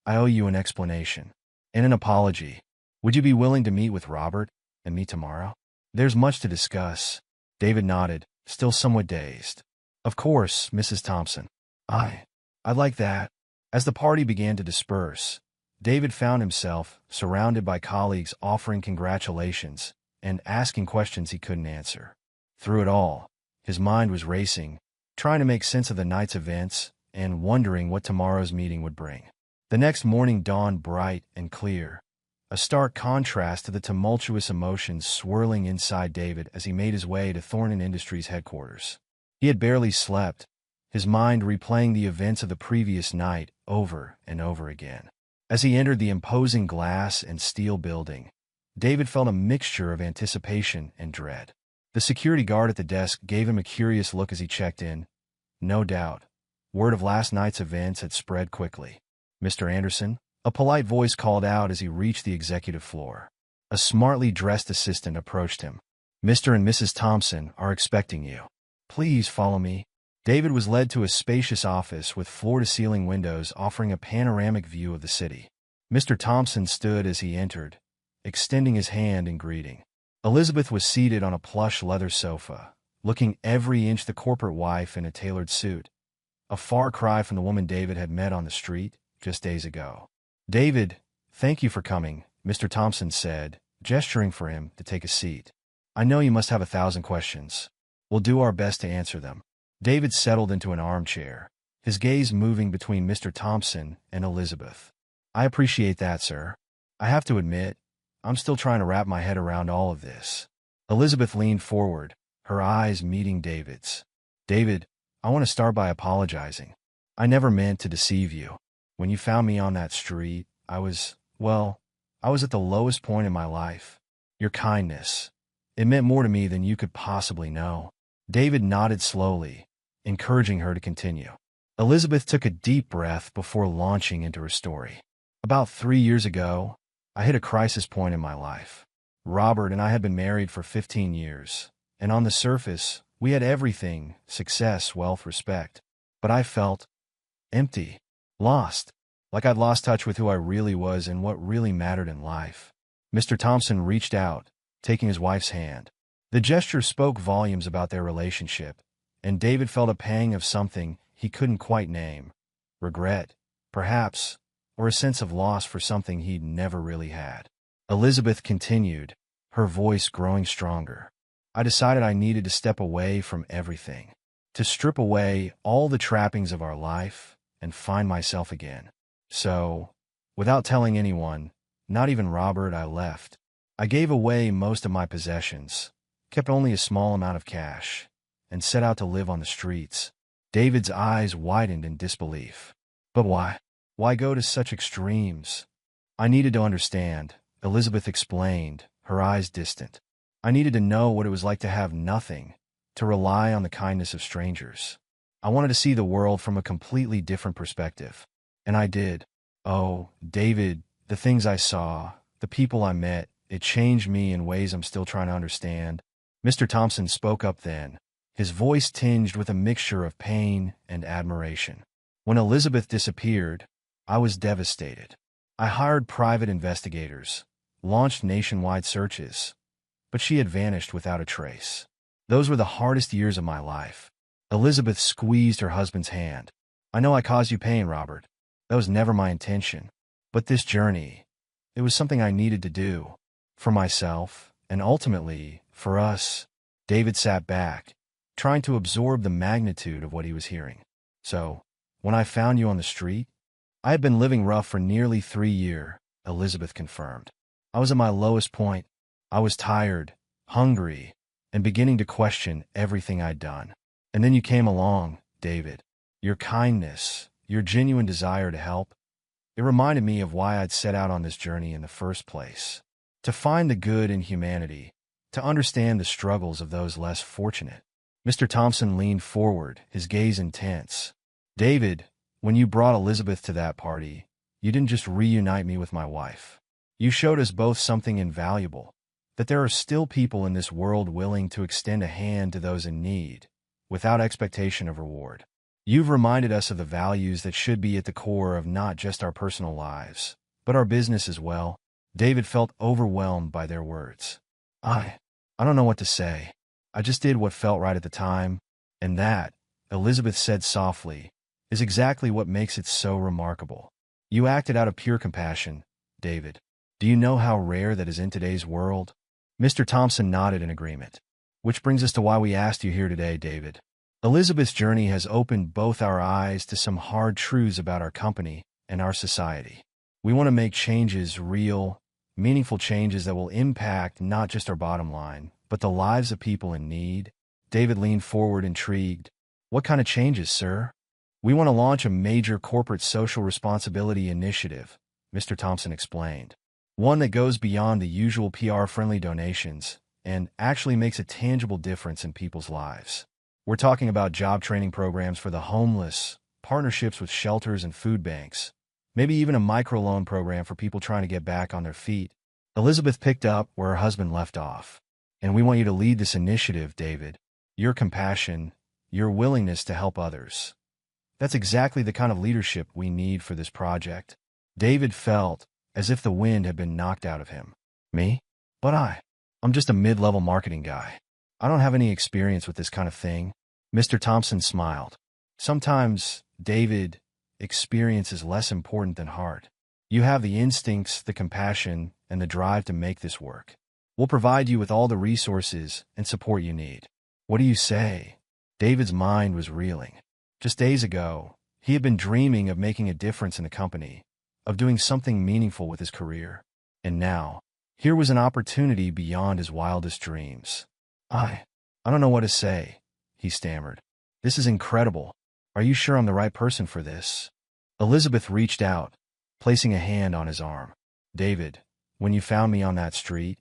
"I owe you an explanation and an apology. Would you be willing to meet with Robert and me tomorrow? There's much to discuss." David nodded, still somewhat dazed. "Of course, Mrs. Thompson. I'd like that." As the party began to disperse, David found himself surrounded by colleagues offering congratulations and asking questions he couldn't answer. Through it all, his mind was racing, trying to make sense of the night's events and wondering what tomorrow's meeting would bring. The next morning dawned bright and clear, a stark contrast to the tumultuous emotions swirling inside David as he made his way to Thornton Industries headquarters. He had barely slept, his mind replaying the events of the previous night over and over again. As he entered the imposing glass and steel building, David felt a mixture of anticipation and dread. The security guard at the desk gave him a curious look as he checked in. No doubt, word of last night's events had spread quickly. "Mr. Anderson?" A polite voice called out as he reached the executive floor. A smartly dressed assistant approached him. "Mr. and Mrs. Thompson are expecting you. Please follow me." David was led to a spacious office with floor-to-ceiling windows offering a panoramic view of the city. Mr. Thompson stood as he entered, extending his hand in greeting. Elizabeth was seated on a plush leather sofa, looking every inch the corporate wife in a tailored suit, a far cry from the woman David had met on the street just days ago. "David, thank you for coming," Mr. Thompson said, gesturing for him to take a seat. "I know you must have 1,000 questions. We'll do our best to answer them." David settled into an armchair, his gaze moving between Mr. Thompson and Elizabeth. "I appreciate that, sir. I have to admit, I'm still trying to wrap my head around all of this." Elizabeth leaned forward, her eyes meeting David's. "David, I want to start by apologizing. I never meant to deceive you. When you found me on that street, I was at the lowest point in my life. Your kindness, it meant more to me than you could possibly know." David nodded slowly, encouraging her to continue. Elizabeth took a deep breath before launching into her story. "About 3 years ago, I hit a crisis point in my life. Robert and I had been married for 15 years, and on the surface, we had everything: success, wealth, respect. But I felt empty, lost, like I'd lost touch with who I really was and what really mattered in life." Mr. Thompson reached out, taking his wife's hand. The gesture spoke volumes about their relationship, and David felt a pang of something he couldn't quite name. Regret, perhaps, or a sense of loss for something he'd never really had. Elizabeth continued, her voice growing stronger. "I decided I needed to step away from everything, to strip away all the trappings of our life and find myself again. So, without telling anyone, not even Robert, I left. I gave away most of my possessions, kept only a small amount of cash, and set out to live on the streets." David's eyes widened in disbelief. "But why? Why go to such extremes?" "I needed to understand," Elizabeth explained, her eyes distant. "I needed to know what it was like to have nothing, to rely on the kindness of strangers. I wanted to see the world from a completely different perspective. And I did. Oh, David, the things I saw, the people I met, it changed me in ways I'm still trying to understand." Mr. Thompson spoke up then, his voice tinged with a mixture of pain and admiration. "When Elizabeth disappeared, I was devastated. I hired private investigators, launched nationwide searches, but she had vanished without a trace. Those were the hardest years of my life." Elizabeth squeezed her husband's hand. "I know I caused you pain, Robert. That was never my intention. But this journey, it was something I needed to do. For myself, and ultimately, for us." David sat back, trying to absorb the magnitude of what he was hearing. "So, when I found you on the street, I had been living rough for nearly 3 years, Elizabeth confirmed. "I was at my lowest point. I was tired, hungry, and beginning to question everything I'd done. And then you came along, David. Your kindness, your genuine desire to help, it reminded me of why I'd set out on this journey in the first place. To find the good in humanity, to understand the struggles of those less fortunate." Mr. Thompson leaned forward, his gaze intense. "David, when you brought Elizabeth to that party, you didn't just reunite me with my wife. You showed us both something invaluable, that there are still people in this world willing to extend a hand to those in need, without expectation of reward. You've reminded us of the values that should be at the core of not just our personal lives, but our business as well." David felt overwhelmed by their words. I don't know what to say. I just did what felt right at the time, and that," Elizabeth said softly, "is exactly what makes it so remarkable. You acted out of pure compassion, David. Do you know how rare that is in today's world?" Mr. Thompson nodded in agreement. "Which brings us to why we asked you here today, David. Elizabeth's journey has opened both our eyes to some hard truths about our company and our society. We want to make changes, real, meaningful changes that will impact not just our bottom line, but the lives of people in need." David leaned forward, intrigued. "What kind of changes, sir?" "We want to launch a major corporate social responsibility initiative," Mr. Thompson explained. "One that goes beyond the usual PR-friendly donations and actually makes a tangible difference in people's lives. We're talking about job training programs for the homeless, partnerships with shelters and food banks, maybe even a microloan program for people trying to get back on their feet." Elizabeth picked up where her husband left off. "And we want you to lead this initiative, David. Your compassion, your willingness to help others. That's exactly the kind of leadership we need for this project." David felt as if the wind had been knocked out of him. "Me? But I'm just a mid-level marketing guy. I don't have any experience with this kind of thing." Mr. Thompson smiled. "Sometimes, David, experience is less important than heart. You have the instincts, the compassion, and the drive to make this work. We'll provide you with all the resources and support you need." "What do you say?" David's mind was reeling. Just days ago, he had been dreaming of making a difference in the company, of doing something meaningful with his career. And now, here was an opportunity beyond his wildest dreams. I don't know what to say," he stammered. "This is incredible. Are you sure I'm the right person for this?" Elizabeth reached out, placing a hand on his arm. "David, when you found me on that street,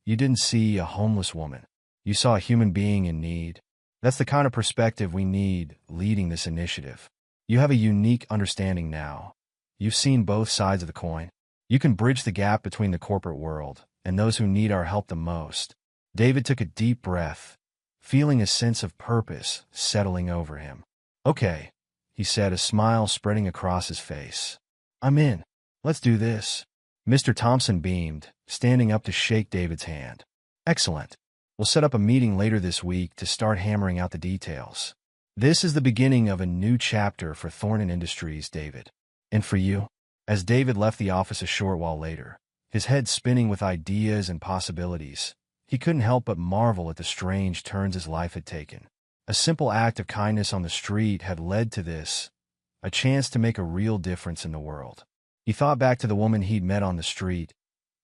you didn't see a homeless woman. You saw a human being in need. That's the kind of perspective we need leading this initiative. You have a unique understanding now. You've seen both sides of the coin. You can bridge the gap between the corporate world and those who need our help the most." David took a deep breath, feeling a sense of purpose settling over him. "Okay," he said, a smile spreading across his face. "I'm in. Let's do this." Mr. Thompson beamed, standing up to shake David's hand. "Excellent. We'll set up a meeting later this week to start hammering out the details. This is the beginning of a new chapter for Thornton Industries, David. And for you." As David left the office a short while later, his head spinning with ideas and possibilities, he couldn't help but marvel at the strange turns his life had taken. A simple act of kindness on the street had led to this, a chance to make a real difference in the world. He thought back to the woman he'd met on the street,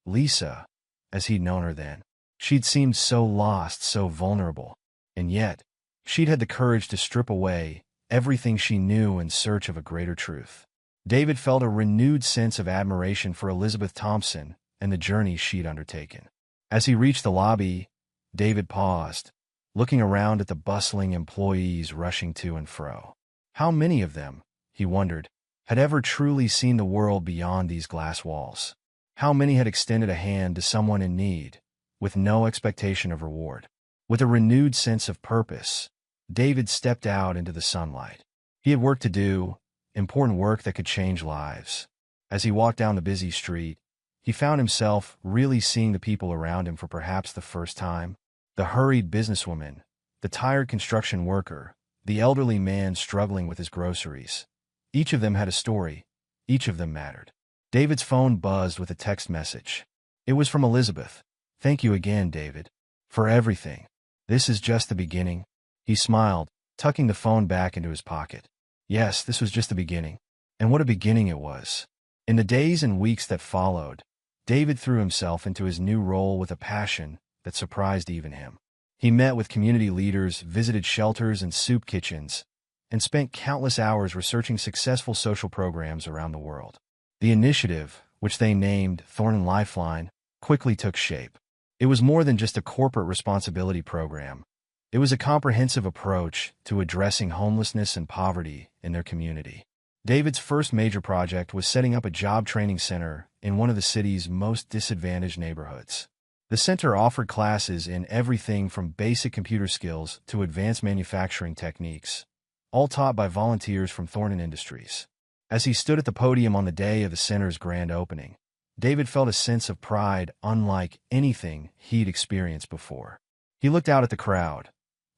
Lisa, as he'd known her then. She'd seemed so lost, so vulnerable, and yet she'd had the courage to strip away everything she knew in search of a greater truth. David felt a renewed sense of admiration for Elizabeth Thompson and the journey she'd undertaken. As he reached the lobby, David paused, looking around at the bustling employees rushing to and fro. How many of them, he wondered, had ever truly seen the world beyond these glass walls? How many had extended a hand to someone in need, with no expectation of reward? With a renewed sense of purpose, David stepped out into the sunlight. He had work to do, important work that could change lives. As he walked down the busy street, he found himself really seeing the people around him for perhaps the first time. The hurried businesswoman, the tired construction worker, the elderly man struggling with his groceries. Each of them had a story. Each of them mattered. David's phone buzzed with a text message. It was from Elizabeth. "Thank you again, David, for everything. This is just the beginning." He smiled, tucking the phone back into his pocket. Yes, this was just the beginning. And what a beginning it was. In the days and weeks that followed, David threw himself into his new role with a passion that surprised even him. He met with community leaders, visited shelters and soup kitchens, and spent countless hours researching successful social programs around the world. The initiative, which they named Thornton Lifeline, quickly took shape. It was more than just a corporate responsibility program. It was a comprehensive approach to addressing homelessness and poverty in their community. David's first major project was setting up a job training center in one of the city's most disadvantaged neighborhoods. The center offered classes in everything from basic computer skills to advanced manufacturing techniques, all taught by volunteers from Thornton Industries. As he stood at the podium on the day of the center's grand opening, David felt a sense of pride unlike anything he'd experienced before. He looked out at the crowd,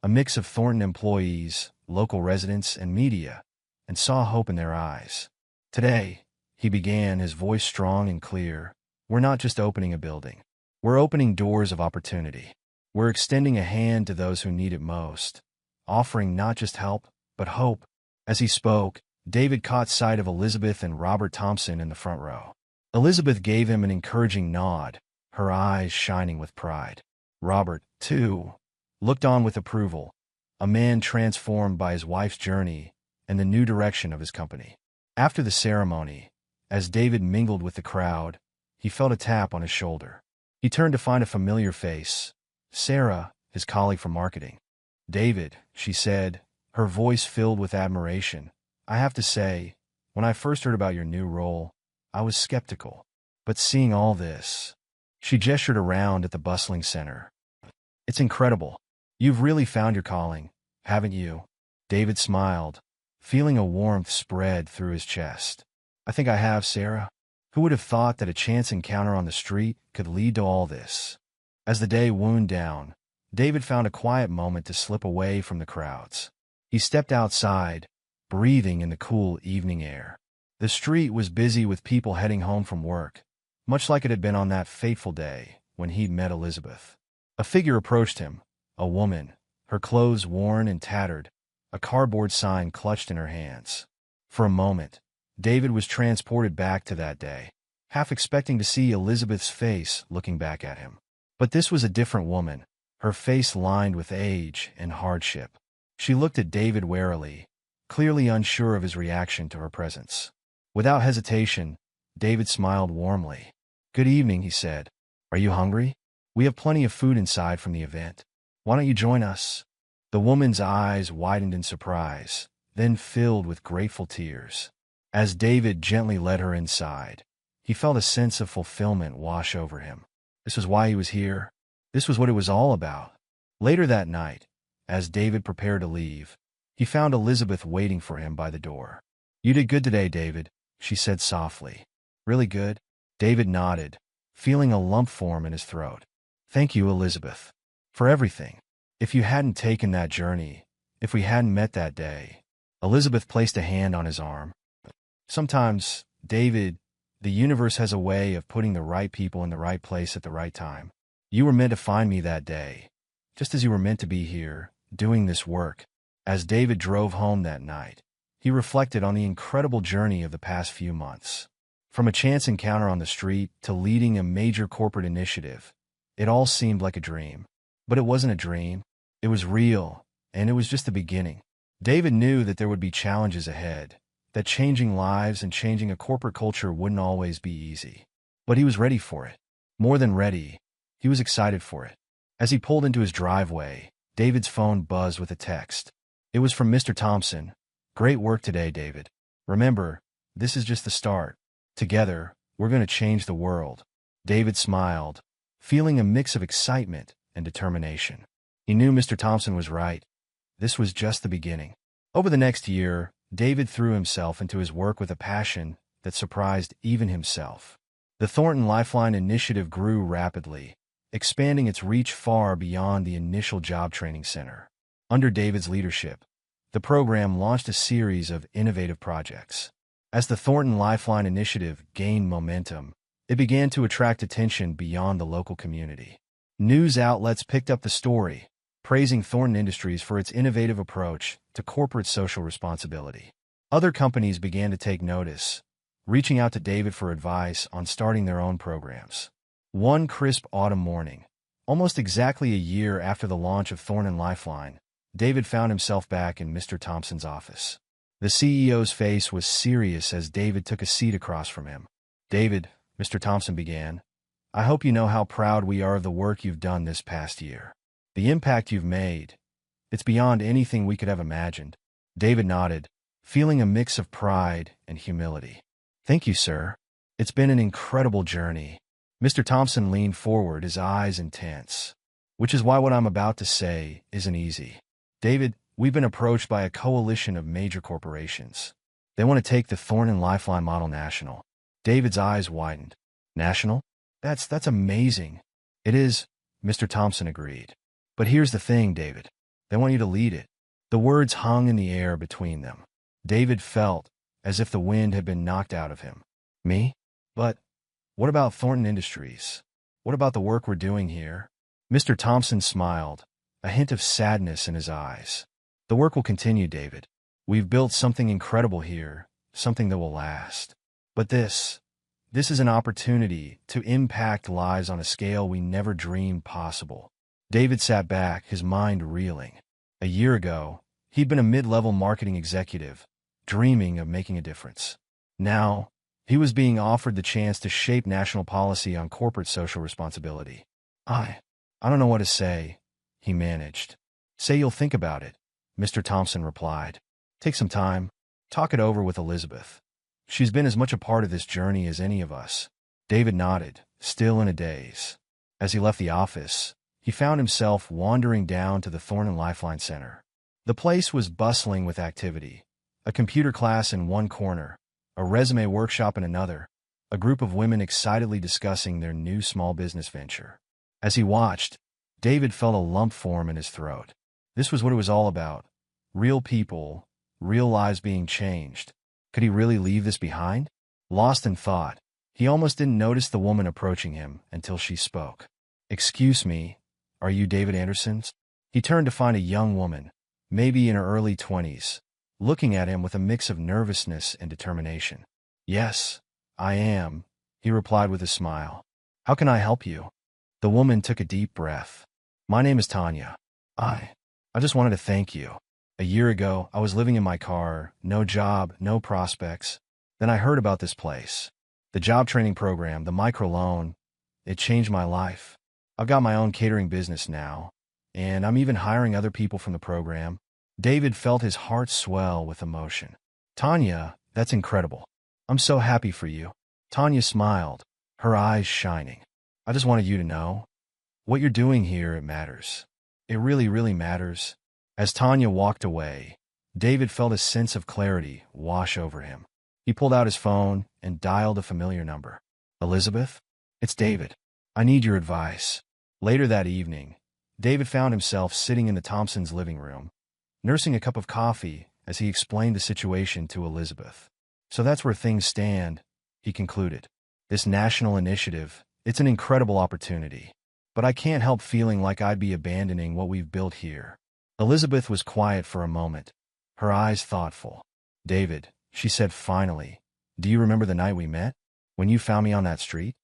a mix of Thornton employees, local residents, and media, and saw hope in their eyes. "Today," he began, his voice strong and clear, "we're not just opening a building. We're opening doors of opportunity. We're extending a hand to those who need it most, offering not just help, but hope." As he spoke, David caught sight of Elizabeth and Robert Thompson in the front row. Elizabeth gave him an encouraging nod, her eyes shining with pride. Robert, too, looked on with approval, a man transformed by his wife's journey and the new direction of his company. After the ceremony, as David mingled with the crowd, he felt a tap on his shoulder. He turned to find a familiar face, Sarah, his colleague from marketing. "David," she said, her voice filled with admiration, "I have to say, when I first heard about your new role, I was skeptical. But seeing all this..." She gestured around at the bustling center. It's incredible. You've really found your calling, haven't you? David smiled, feeling a warmth spread through his chest. I think I have, Sarah. Who would have thought that a chance encounter on the street could lead to all this? As the day wound down, David found a quiet moment to slip away from the crowds. He stepped outside, breathing in the cool evening air. The street was busy with people heading home from work, much like it had been on that fateful day when he'd met Elizabeth. A figure approached him, a woman, her clothes worn and tattered, a cardboard sign clutched in her hands. For a moment, David was transported back to that day, half expecting to see Elizabeth's face looking back at him. But this was a different woman, her face lined with age and hardship. She looked at David warily, clearly unsure of his reaction to her presence. Without hesitation, David smiled warmly. "Good evening," he said. "Are you hungry? We have plenty of food inside from the event. Why don't you join us?" The woman's eyes widened in surprise, then filled with grateful tears. As David gently led her inside, he felt a sense of fulfillment wash over him. This was why he was here. This was what it was all about. Later that night, as David prepared to leave, he found Elizabeth waiting for him by the door. "You did good today, David," she said softly. "Really good?" David nodded, feeling a lump form in his throat. "Thank you, Elizabeth, for everything. If you hadn't taken that journey, if we hadn't met that day." Elizabeth placed a hand on his arm. "Sometimes, David, the universe has a way of putting the right people in the right place at the right time. You were meant to find me that day, just as you were meant to be here, doing this work." As David drove home that night, he reflected on the incredible journey of the past few months. From a chance encounter on the street to leading a major corporate initiative, it all seemed like a dream. But it wasn't a dream. It was real, and it was just the beginning. David knew that there would be challenges ahead, that changing lives and changing a corporate culture wouldn't always be easy. But he was ready for it. More than ready, he was excited for it. As he pulled into his driveway, David's phone buzzed with a text. It was from Mr. Thompson. "Great work today, David. Remember, this is just the start. Together, we're going to change the world." David smiled, feeling a mix of excitement and determination. He knew Mr. Thompson was right. This was just the beginning. Over the next year, David threw himself into his work with a passion that surprised even himself. The Thornton Lifeline initiative grew rapidly, expanding its reach far beyond the initial job training center. Under David's leadership, the program launched a series of innovative projects. As the Thornton Lifeline initiative gained momentum, it began to attract attention beyond the local community. News outlets picked up the story, praising Thornton Industries for its innovative approach to corporate social responsibility. Other companies began to take notice, reaching out to David for advice on starting their own programs. One crisp autumn morning, almost exactly a year after the launch of Thornton Lifeline, David found himself back in Mr. Thompson's office. The CEO's face was serious as David took a seat across from him. "David," Mr. Thompson began, "I hope you know how proud we are of the work you've done this past year. The impact you've made, it's beyond anything we could have imagined." David nodded, feeling a mix of pride and humility. "Thank you, sir. It's been an incredible journey." Mr. Thompson leaned forward, his eyes intense. "Which is why what I'm about to say isn't easy. David, we've been approached by a coalition of major corporations. They want to take the Thornton Lifeline model national." David's eyes widened. "National? That's amazing." "It is," Mr. Thompson agreed. "But here's the thing, David. They want you to lead it." The words hung in the air between them. David felt as if the wind had been knocked out of him. "Me? But what about Thornton Industries? What about the work we're doing here?" Mr. Thompson smiled, a hint of sadness in his eyes. "The work will continue, David. We've built something incredible here, something that will last. But this is an opportunity to impact lives on a scale we never dreamed possible." David sat back, his mind reeling. A year ago, he'd been a mid-level marketing executive, dreaming of making a difference. Now, he was being offered the chance to shape national policy on corporate social responsibility. I don't know what to say," he managed. "Say you'll think about it," Mr. Thompson replied. "Take some time. Talk it over with Elizabeth. She's been as much a part of this journey as any of us." David nodded, still in a daze. As he left the office, he found himself wandering down to the Thornton Lifeline Center. The place was bustling with activity. A computer class in one corner, a resume workshop in another, a group of women excitedly discussing their new small business venture. As he watched, David felt a lump form in his throat. This was what it was all about. Real people, real lives being changed. Could he really leave this behind? Lost in thought, he almost didn't notice the woman approaching him until she spoke. "Excuse me, are you David Anderson?" He turned to find a young woman, maybe in her early 20s, looking at him with a mix of nervousness and determination. "Yes, I am," he replied with a smile. "How can I help you?" The woman took a deep breath. "My name is Tanya. I just wanted to thank you. A year ago, I was living in my car, no job, no prospects. Then I heard about this place. The job training program, the microloan, it changed my life. I've got my own catering business now, and I'm even hiring other people from the program." David felt his heart swell with emotion. "Tanya, that's incredible. I'm so happy for you." Tanya smiled, her eyes shining. "I just wanted you to know, what you're doing here, it matters. It really, really matters." As Tanya walked away, David felt a sense of clarity wash over him. He pulled out his phone and dialed a familiar number. "Elizabeth? It's David. I need your advice." Later that evening, David found himself sitting in the Thompsons' living room, nursing a cup of coffee as he explained the situation to Elizabeth. "So that's where things stand," he concluded. "This national initiative, it's an incredible opportunity. But I can't help feeling like I'd be abandoning what we've built here." Elizabeth was quiet for a moment, her eyes thoughtful. "David," she said finally, "do you remember the night we met? When you found me on that street?"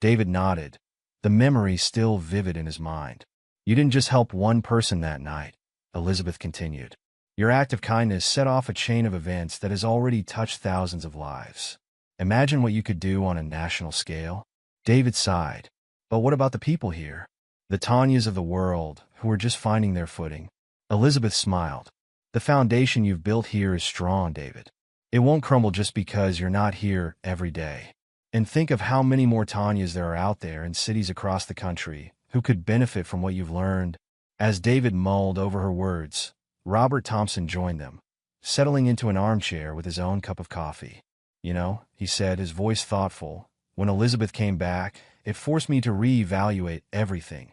David nodded, the memory still vivid in his mind. "You didn't just help one person that night," Elizabeth continued. "Your act of kindness set off a chain of events that has already touched thousands of lives. Imagine what you could do on a national scale." David sighed. "But what about the people here? The Tanyas of the world, who are just finding their footing?" Elizabeth smiled. "The foundation you've built here is strong, David. It won't crumble just because you're not here every day. And think of how many more Tanyas there are out there in cities across the country who could benefit from what you've learned." As David mulled over her words, Robert Thompson joined them, settling into an armchair with his own cup of coffee. "You know," he said, his voice thoughtful, "when Elizabeth came back, it forced me to reevaluate everything.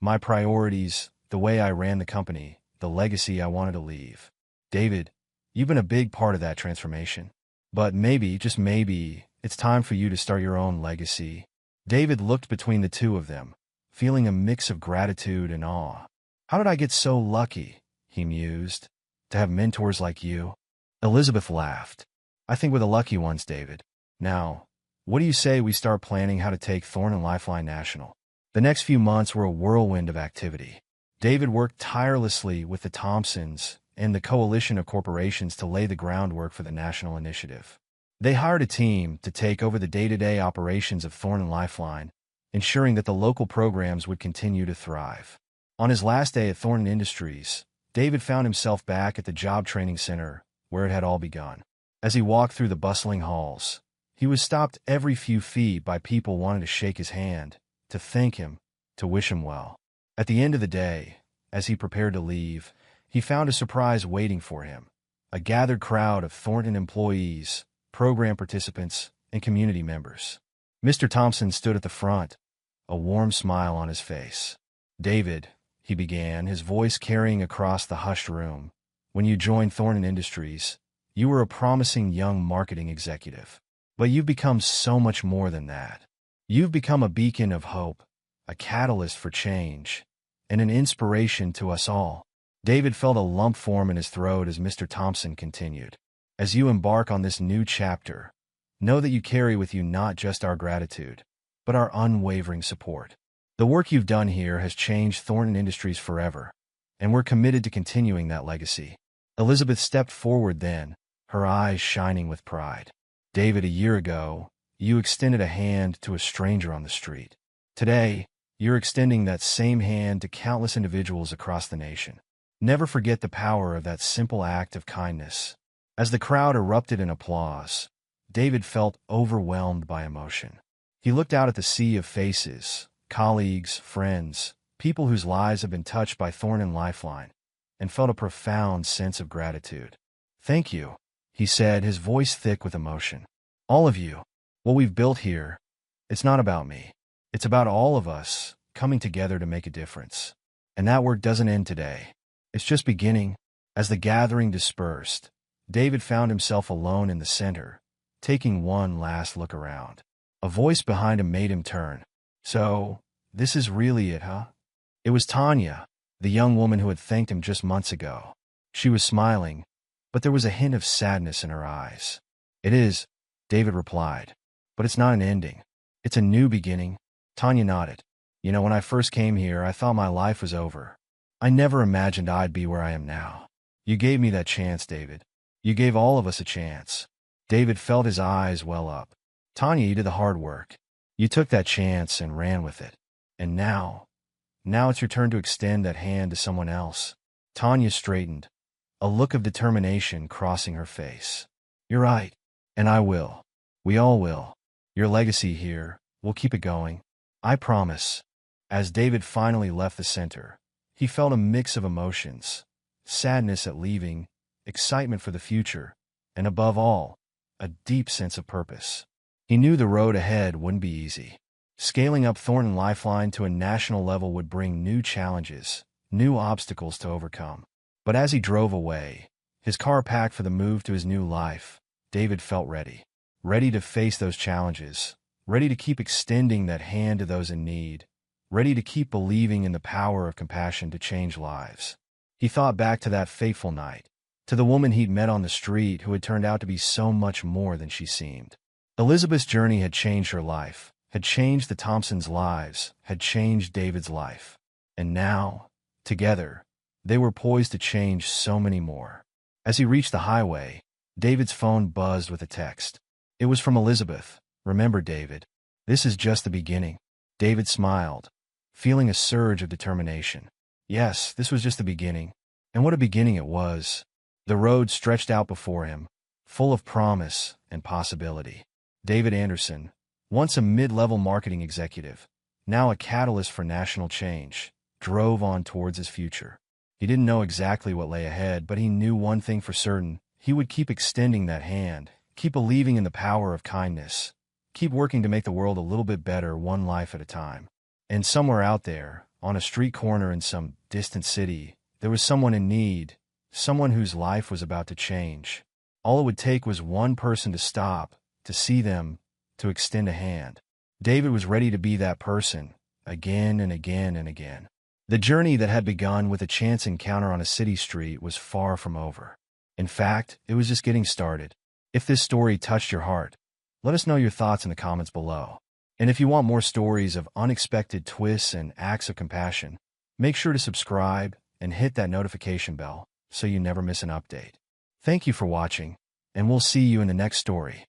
My priorities, the way I ran the company, the legacy I wanted to leave. David, you've been a big part of that transformation. But maybe, just maybe, it's time for you to start your own legacy." David looked between the two of them, feeling a mix of gratitude and awe. "How did I get so lucky," he mused, "to have mentors like you?" Elizabeth laughed. "I think we're the lucky ones, David. Now, what do you say we start planning how to take Thornton Lifeline national?" The next few months were a whirlwind of activity. David worked tirelessly with the Thompsons and the coalition of corporations to lay the groundwork for the national initiative. They hired a team to take over the day-to-day operations of Thornton Lifeline, ensuring that the local programs would continue to thrive. On his last day at Thornton Industries, David found himself back at the job training center where it had all begun. As he walked through the bustling halls, he was stopped every few feet by people wanting to shake his hand, to thank him, to wish him well. At the end of the day, as he prepared to leave, he found a surprise waiting for him. A gathered crowd of Thornton employees, program participants, and community members. Mr. Thompson stood at the front, a warm smile on his face. "David," he began, his voice carrying across the hushed room, "when you joined Thornton Industries, you were a promising young marketing executive. But you've become so much more than that. You've become a beacon of hope, a catalyst for change, and an inspiration to us all." David felt a lump form in his throat as Mr. Thompson continued. "As you embark on this new chapter, know that you carry with you not just our gratitude, but our unwavering support. The work you've done here has changed Thornton Industries forever, and we're committed to continuing that legacy." Elizabeth stepped forward then, her eyes shining with pride. "David, a year ago, you extended a hand to a stranger on the street. Today, you're extending that same hand to countless individuals across the nation. Never forget the power of that simple act of kindness." As the crowd erupted in applause, David felt overwhelmed by emotion. He looked out at the sea of faces, colleagues, friends, people whose lives have been touched by Thorn and Lifeline, and felt a profound sense of gratitude. "Thank you," he said, his voice thick with emotion. "All of you. What we've built here, it's not about me. It's about all of us coming together to make a difference. And that work doesn't end today. It's just beginning." As the gathering dispersed, David found himself alone in the center, taking one last look around. A voice behind him made him turn. "So, this is really it, huh?" It was Tanya, the young woman who had thanked him just months ago. She was smiling, but there was a hint of sadness in her eyes. "It is," David replied. "But it's not an ending. It's a new beginning." Tanya nodded. "You know, when I first came here, I thought my life was over. I never imagined I'd be where I am now. You gave me that chance, David. You gave all of us a chance." David felt his eyes well up. "Tanya, you did the hard work. You took that chance and ran with it. And now it's your turn to extend that hand to someone else." Tanya straightened, a look of determination crossing her face. "You're right. And I will. We all will. Your legacy here, we'll keep it going. I promise." As David finally left the center, he felt a mix of emotions: sadness at leaving, excitement for the future, and above all, a deep sense of purpose. He knew the road ahead wouldn't be easy. Scaling up Thornton Lifeline to a national level would bring new challenges, new obstacles to overcome. But as he drove away, his car packed for the move to his new life, David felt ready. Ready to face those challenges, ready to keep extending that hand to those in need, ready to keep believing in the power of compassion to change lives. He thought back to that fateful night, to the woman he'd met on the street who had turned out to be so much more than she seemed. Elizabeth's journey had changed her life, had changed the Thompsons' lives, had changed David's life. And now, together, they were poised to change so many more. As he reached the highway, David's phone buzzed with a text. It was from Elizabeth. "Remember, David, this is just the beginning." David smiled, feeling a surge of determination. Yes, this was just the beginning. And what a beginning it was. The road stretched out before him, full of promise and possibility. David Anderson, once a mid-level marketing executive, now a catalyst for national change, drove on towards his future. He didn't know exactly what lay ahead, but he knew one thing for certain: he would keep extending that hand, keep believing in the power of kindness, keep working to make the world a little bit better, one life at a time. And somewhere out there, on a street corner in some distant city, there was someone in need, someone whose life was about to change. All it would take was one person to stop, to see them, to extend a hand. David was ready to be that person, again and again and again. The journey that had begun with a chance encounter on a city street was far from over. In fact, it was just getting started. If this story touched your heart, let us know your thoughts in the comments below. And if you want more stories of unexpected twists and acts of compassion, make sure to subscribe and hit that notification bell so you never miss an update. Thank you for watching, and we'll see you in the next story.